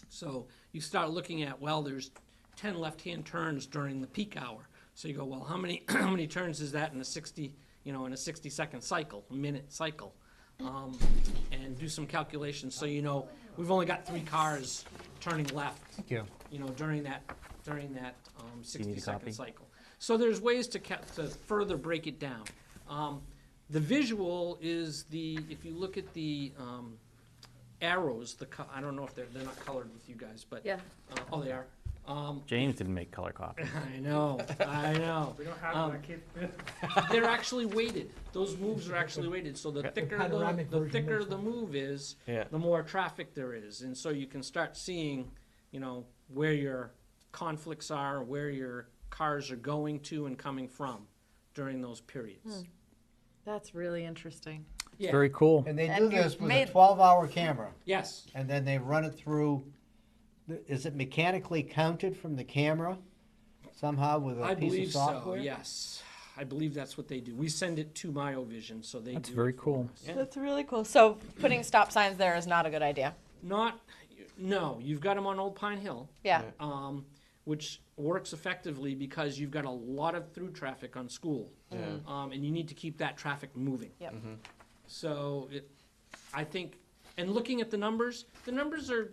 So you start looking at, well, there's 10 left-hand turns during the peak hour. So you go, well, how many how many turns is that in a 60-second cycle, a minute cycle? And do some calculations so you know we've only got 3 cars turning left. Thank you. During that Do you need a 60-second copy? cycle. So there's ways to further break it down. The visual is if you look at the arrows, I don't know if they're not colored with you guys, but yeah. oh, they are. James didn't make color copies. I know. We don't have that kid. They're actually weighted. Those moves are actually weighted. So the thicker Panoramic the version thicker looks the like. move is, Yeah. the more traffic there is, and so you can start seeing, where your conflicts are, where your cars are going to and coming from during those periods. That's really interesting. Yeah. Very cool. And they do And you this with a made- 12-hour camera, Yes. and then they run it through, is it mechanically counted from the camera somehow with I a piece of believe so. software? Yes. I believe that's what they do. We send it to MyoVision, so they That's do very it for cool. us. That's really cool. So putting stop signs there is not a good idea. No, you've got them on Old Pine Hill. Yeah. Which works effectively because you've got a lot of through traffic on School. And you need to keep that traffic moving. Yep. So I think, and looking at the numbers are,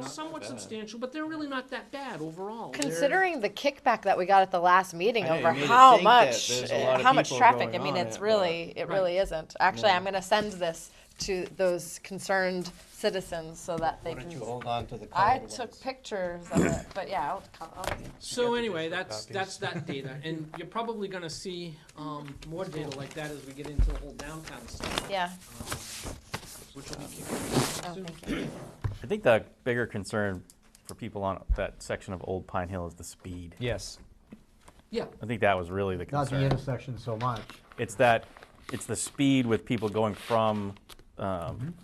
somewhat substantial, but they're really not that bad overall. Considering the kickback that we got at the last meeting I know, over it made it how think that much there's a lot of how much people traffic. I going mean, on it's it, really it Right. really isn't. Actually, I'm going to send this to those concerned citizens so that they Why don't can. you hold on to the I colored took ones? pictures of it, but yeah, I'll So anyway, that's that data, and you're probably gonna see more data like that as we get into the whole downtown stuff, yeah. which will be kicking off Oh, soon. thank you. I think the bigger concern for people on that section of Old Pine Hill is the speed. Yes. Yeah, I think that was really the Not the concern. intersection so much. It's the speed with people going from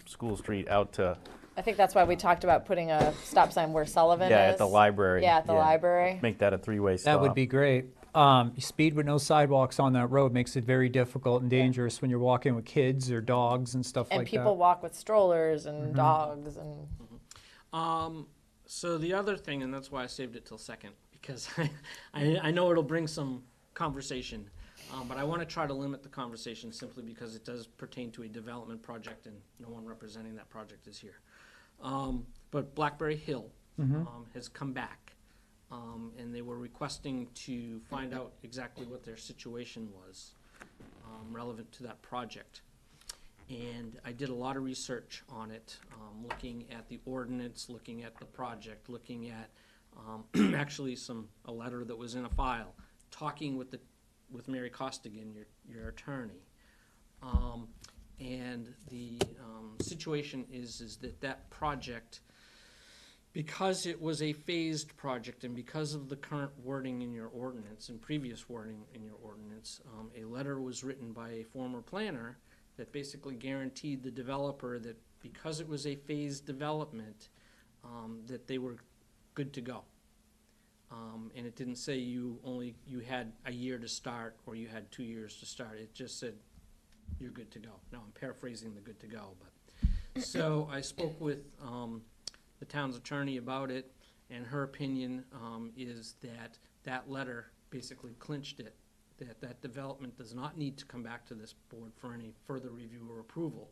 School Street out to, I think that's why we talked about putting a stop sign where Sullivan is. at the library. Yeah, at the library. Make that a 3-way stop. That would be great. Speed with no sidewalks on that road makes it very difficult and dangerous when you're walking with kids or dogs and stuff And like people that. walk with strollers and dogs and. so the other thing, and that's why I saved it till second, because I know it'll bring some conversation, but I want to try to limit the conversation simply because it does pertain to a development project and no one representing that project is here. But Blackberry Hill has come back, and they were requesting to find out exactly what their situation was relevant to that project. And I did a lot of research on it, looking at the ordinance, looking at the project, looking at actually a letter that was in a file, talking with Mary Costigan, your attorney. And the situation is that project, because it was a phased project and because of the current wording in your ordinance and previous wording in your ordinance, a letter was written by a former planner that basically guaranteed the developer that because it was a phased development, that they were good to go. And it didn't say you had a year to start or you had 2 years to start. It just said you're good to go. Now I'm paraphrasing the good to go, but so I spoke with the town's attorney about it, and her opinion is that letter basically clinched it, that development does not need to come back to this board for any further review or approval.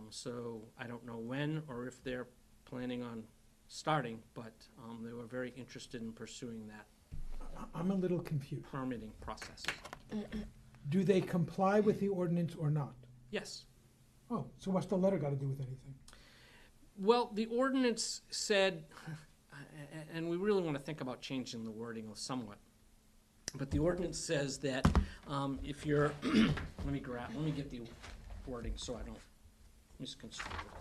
So I don't know when or if they're planning on starting, but they were very interested in pursuing that I'm a little confused. permitting process. Do they comply with the ordinance or not? Yes. Oh, so what's the letter got to do with anything? Well, the ordinance said, and we really want to think about changing the wording somewhat. But the ordinance says that if you're, let me get the wording so I don't misconstrue it.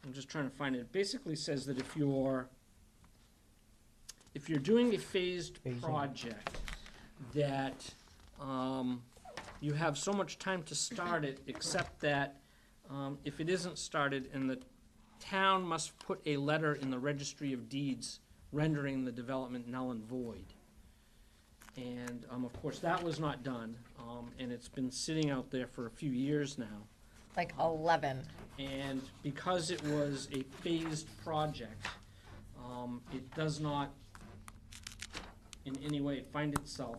I'm just trying to find it. It basically says that if you're doing a phased project, that you have so much time to start it, except that if it isn't started, and the town must put a letter in the registry of deeds rendering the development null and void. And of course, that was not done, and it's been sitting out there for a few years now. Like 11. And because it was a phased project, it does not in any way find itself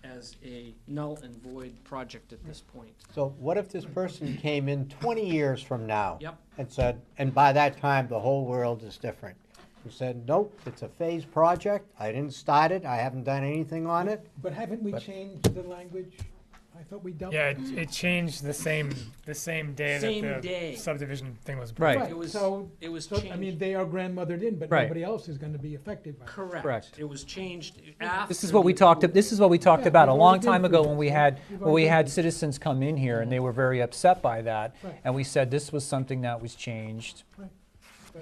as a null and void project at this point. So what if this person came in 20 years from now? Yep. And said, and by that time, the whole world is different. You said, nope, it's a phased project, I didn't start it, I haven't done anything on it. But haven't we changed the language? I thought we dealt. Yeah, it changed the same day Same that the day. subdivision thing was Right. approved. It was, So, it was so, changed. I mean, they are grandmothered in, but Right. nobody else is gonna be affected by it. Correct. It was changed after. This is what we talked, this is what we talked Yeah, about a we've long already been time ago through when this. we had, We've when we already had been citizens come in here and they were very upset by that. Right. And we said this was something that was changed Right.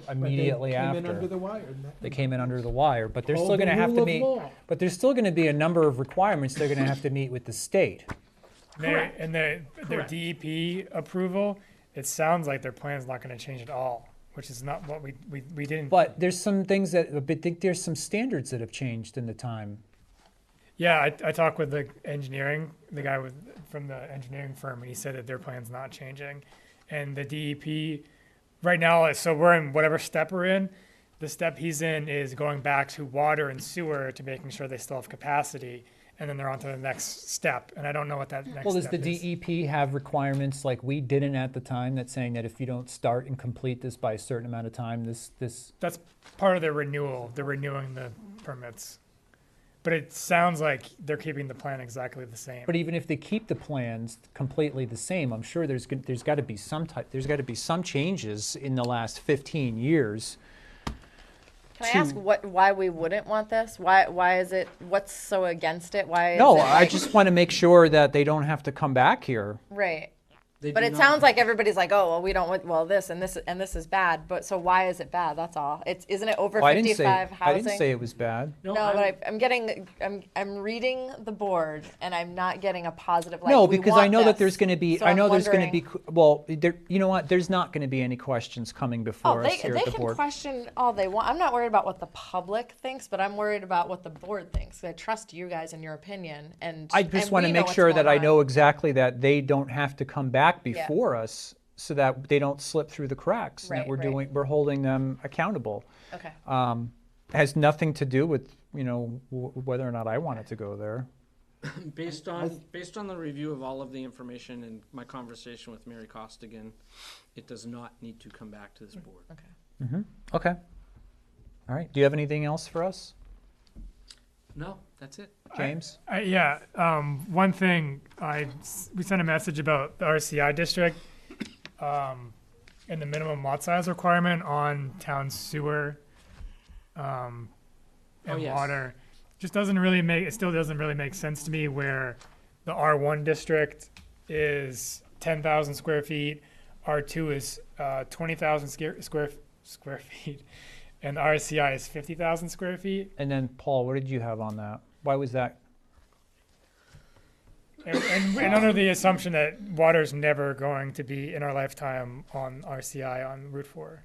immediately But they came in after. under the wire. and that- They came in under the wire, but they're Oh, still the gonna have rule to of meet, law. but there's still gonna be a number of requirements they're gonna have to meet with the state. Correct. Their Correct. DEP approval, it sounds like their plan's not gonna change at all, which is not what we didn't. But there's some things that, I think there's some standards that have changed in the time. Yeah, I talked with the guy from the engineering firm, and he said that their plan's not changing. And the DEP, right now, so we're in whatever step we're in. The step he's in is going back to water and sewer to making sure they still have capacity, and then they're on to the next step. And I don't know what that next Well, does step the is. DEP have requirements like we didn't at the time that saying that if you don't start and complete this by a certain amount of time, this, That's part of their renewal. They're renewing the permits. But it sounds like they're keeping the plan exactly the same. but even if they keep the plans completely the same, I'm sure there's got to be some changes in the last 15 years. Can I ask why we wouldn't want this? Why is it, what's so against it? Why is No, it I like- just want to make sure that they don't have to come back here. Right. They But do it not- sounds like everybody's like, oh, well, we don't want, well, this and this is bad. But so why is it bad? That's all. Isn't it over Well, I didn't say, 55 I housing? didn't say it was bad. No, but I'm reading the board and I'm not getting a positive, like, No, we because I want know that this. there's going to be, So I I'm know there's going to wondering- be, well, there, you know what, there's not going to be any questions coming Oh, before us they here at the can board. question all they want. I'm not worried about what the public thinks, but I'm worried about what the board thinks. I trust you guys and your opinion, and I just and want to we know make what's sure that going I know on. exactly that they don't have to come back Yeah. before us so that they don't slip through the cracks. And Right, that we're right. we're holding them accountable. Okay. Has nothing to do with, whether or not I want it to go there. Based on the review of all of the information and my conversation with Mary Costigan, it does not need to come back to this board. Okay. Okay. All right. Do you have anything else for us, No, that's it. James? Yeah, one thing, we sent a message about the RCI district, and the minimum lot size requirement on town sewer, and yes. water. Just doesn't really it still doesn't really make sense to me where the R1 district is 10,000 square feet, R2 is 20,000 square feet, and the RCI is 50,000 square feet. And then, Paul, what did you have on that? Why was that? And under the assumption that water's never going to be in our lifetime on RCI on Route 4.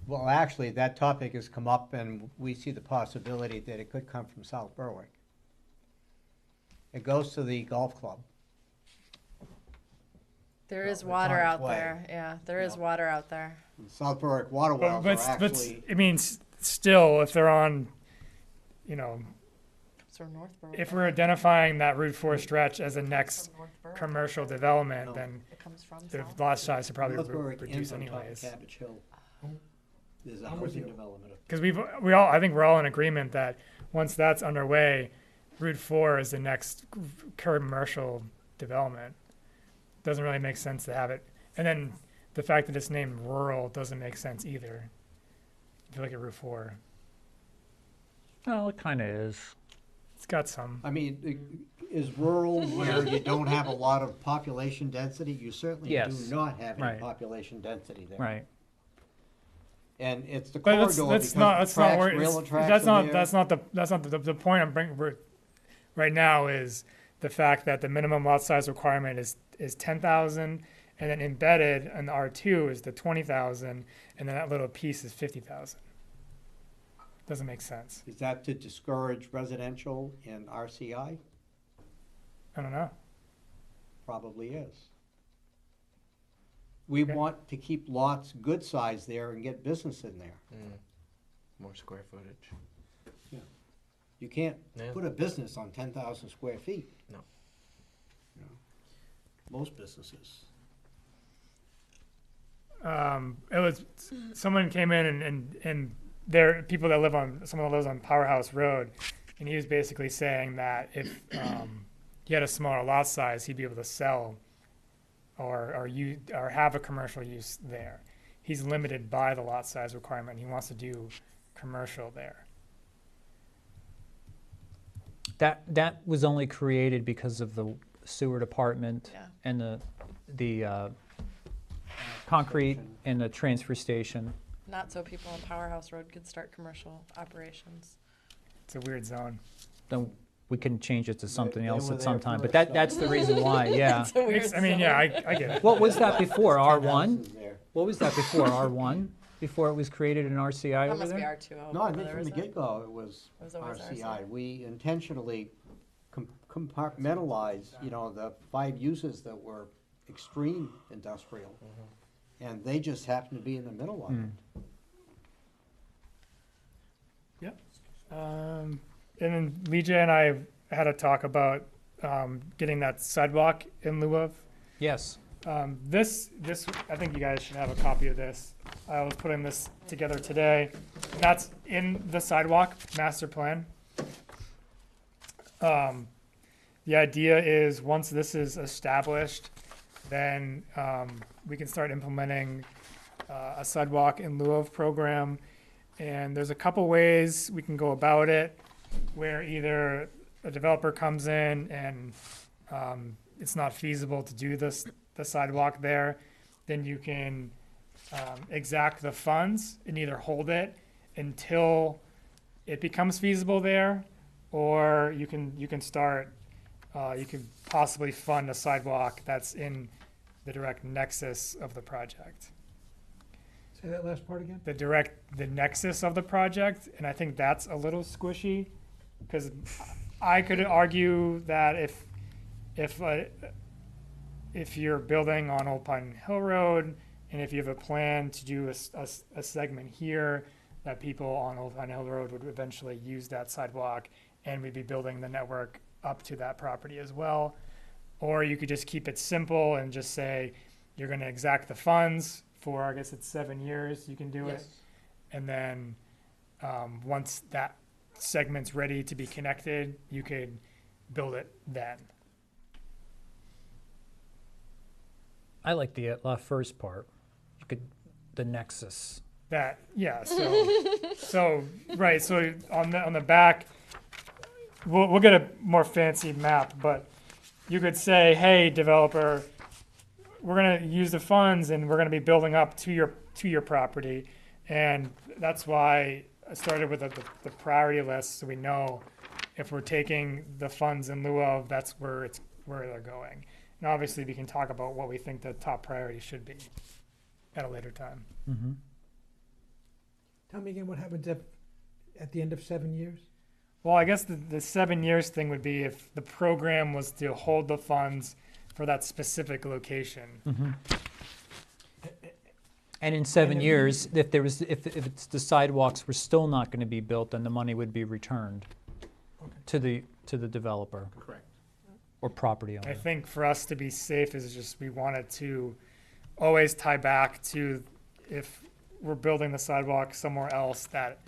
Well, actually, that topic has come up, and we see the possibility that it could come from South Berwick. It goes to the golf club. There is Well, water it's on out its way. there. Yeah, there is Yeah. water out there. South Berwick water wells are actually, I mean, still, if they're on, So North Berwick. if we're identifying that Route 4 stretch as the next North Berwick. commercial development, then It comes from the south. lot size should probably North Berwick reduce ends on top of anyways. Cabbage Hill. There's a I'm with housing you. development. Because I think we're all in agreement that once that's underway, Route 4 is the next commercial development. Doesn't really make sense to have it. And then the fact that it's named rural doesn't make sense either. If you look at Route 4, Well, it kind of is. it's got some. I mean, is rural where you don't have a lot of population density? You certainly do Yes. not have any Right. population density there. Right. And it's the But corridor that's because not the that's not tracks, where railroad tracks that's are not there. that's not the point I'm bringing right now is the fact that the minimum lot size requirement is 10,000, and then embedded in the R2 is the 20,000, and then that little piece is 50,000. Doesn't make sense. Is that to discourage residential in RCI? I don't know. Probably is. We Okay. want to keep lots good size there and get business in there. More square footage. You can't Yeah. put a business on 10,000 square feet. No. You know, most businesses. It was someone came in and there are people that live on someone that lives on Powerhouse Road, and he was basically saying that if he had a smaller lot size, he'd be able to sell or have a commercial use there. He's limited by the lot size requirement. He wants to do commercial there. That was only created because of the sewer department Yeah. and the concrete and the transfer station. Not so people on Powerhouse Road could start commercial operations. It's a weird zone. Then we can change it to something they else were at some there time, but first, that's the reason why, yeah. It's a weird I mean, zone. yeah, I get it. What was that before, R1? Houses there. What was that before, R1? Before it was created in RCI That over must be there? R2O. No, I over think there, from the isn't it? get-go, it was was always RCI. We intentionally compartmentalized, the 5 uses that were extreme industrial. And they just happened to be in the middle of it. And then Legia and I had a talk about getting that sidewalk in lieu of. Yes. This, I think you guys should have a copy of this. I was putting this together today. That's in the sidewalk master plan. The idea is once this is established, then we can start implementing a sidewalk in lieu of program. And there's a couple ways we can go about it, where either a developer comes in and it's not feasible to do the sidewalk there, then you can exact the funds and either hold it until it becomes feasible there, or you can start, you can possibly fund a sidewalk that's in the direct nexus of the project. Say that last part again? The nexus of the project, and I think that's a little squishy, because I could argue that if you're building on Old Pine Hill Road, and if you have a plan to do a segment here, that people on Old Pine Hill Road would eventually use that sidewalk, and we'd be building the network up to that property as well. Or you could just keep it simple and just say, you're gonna exact the funds for, I guess it's 7 years, you can do it. And then, once that segment's ready to be connected, you could build it then. I like the first part. You could, the nexus. That, yeah, so right, so on the back, we'll get a more fancy map, but you could say, hey, developer, we're gonna use the funds and we're gonna be building up to your property. And that's why I started with the priority list, so we know if we're taking the funds in lieu of, that's where they're going. And obviously, we can talk about what we think the top priority should be at a later time. Mm-hmm. Tell me again what happens at the end of 7 years? Well, I guess the 7 years thing would be if the program was to hold the funds for that specific location. Mm-hmm. And in 7 years, if it's the sidewalks were still not going to be built, then the money would be returned to the developer. Correct. Or property I owner. think for us to be safe is just we wanted to always tie back to if we're building the sidewalk somewhere else that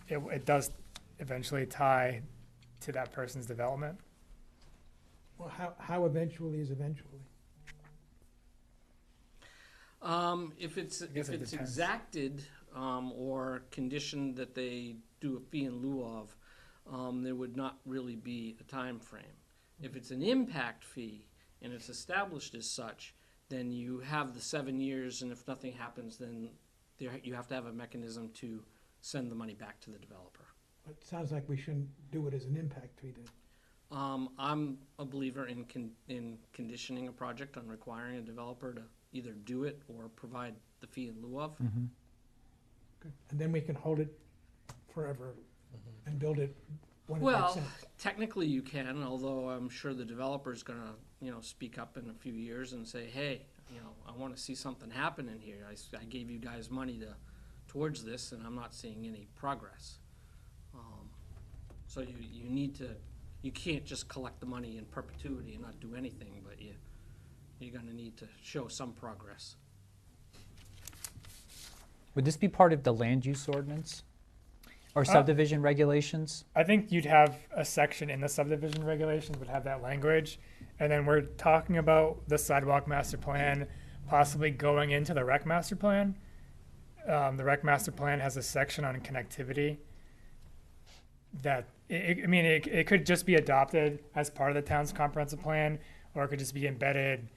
it does eventually tie to that person's development? Well, how eventually is eventually? If it's, guess if it it's depends. exacted, or conditioned that they do a fee in lieu of, there would not really be a time frame. If it's an impact fee and it's established as such, then you have the 7 years, and if nothing happens, then you have to have a mechanism to send the money back to the developer. It sounds like we shouldn't do it as an impact fee then. I'm a believer in conditioning a project on requiring a developer to either do it or provide the fee in lieu of. Good. And then we can hold it forever and build it when it makes Well, sense. technically you can, although I'm sure the developer's gonna, speak up in a few years and say, hey, I wanna see something happen in here. I gave you guys money towards this, and I'm not seeing any progress. So you need to, you can't just collect the money in perpetuity and not do anything, but you're gonna need to show some progress. Would this be part of the land use ordinance or subdivision regulations? I think you'd have a section in the subdivision regulations would have that language. And then we're talking about the sidewalk master plan possibly going into the rec master plan. The rec master plan has a section on connectivity that, it could just be adopted as part of the town's comprehensive plan, or it could just be embedded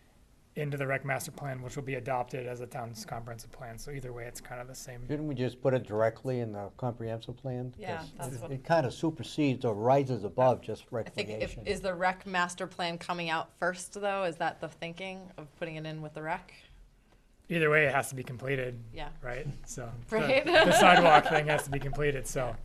into the rec master plan, which will be adopted as a town's comprehensive plan. So either way, it's kind of the same. Shouldn't we just put it directly in the comprehensive plan? Yeah, Because that's what- it kind of supersedes or rises above just I think recreation. is the rec master plan coming out first, though? Is that the thinking of putting it in with the rec? Either way, it has to be completed, Yeah. right? So Right. the sidewalk thing has to be completed, so.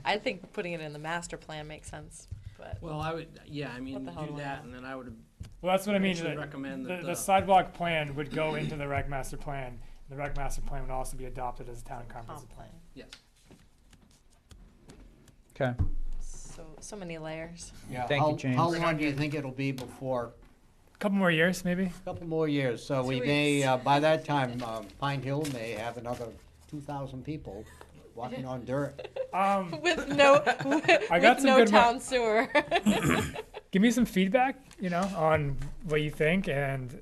I think putting it in the master plan makes sense, but Well, I would, What the hell do do I that, know? and then I would Well, that's what I mean. actually recommend that The sidewalk plan would go into the rec master plan. The rec master plan would also be adopted as a town comp comprehensive plan. plan. yes. Okay. So many layers. Yeah, Thank you, how- James. How long do you think it'll be before? Couple more years, maybe. A couple more years, so 2 we may, weeks. by that time, Pine Hill may have another 2,000 people walking on dirt. With no, I got with some no good town sewer. Give me some feedback, on what you think, and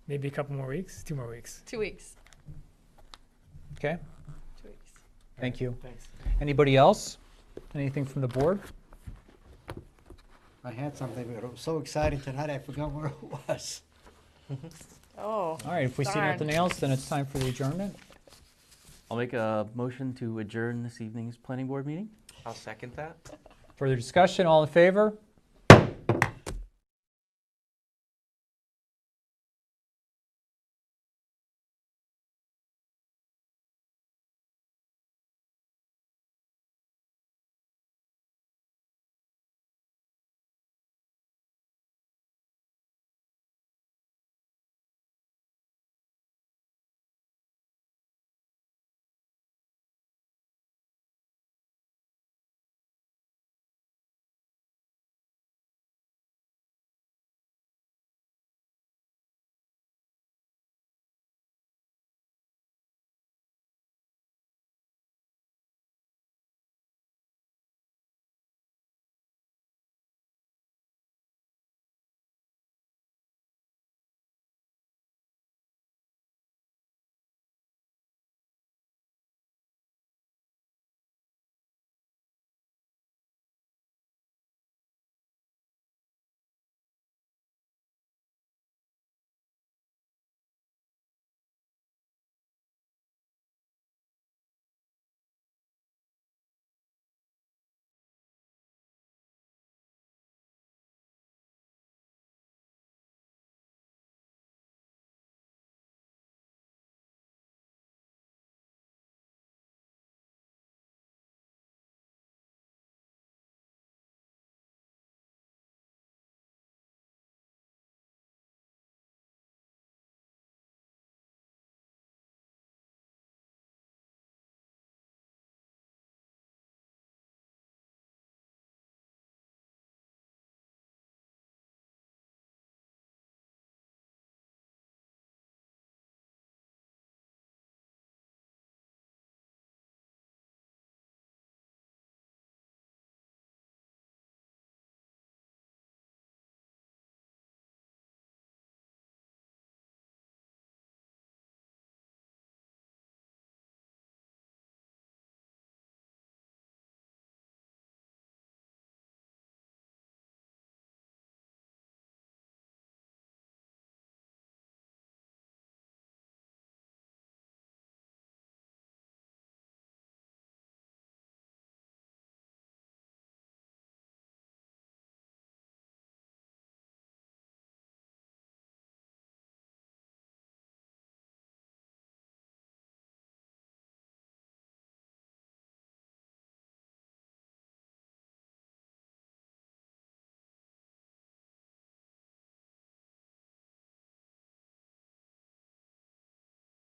maybe a couple more weeks, 2 more weeks. 2 weeks. Okay. 2 weeks. Thank you. Thanks. Anybody else? Anything from the board? I had something, but it was so exciting tonight, I forgot where it was. Oh. All right, if we see Darn. nothing else, then it's time for the adjournment. I'll make a motion to adjourn this evening's planning board meeting. I'll second that. Further discussion, all in favor?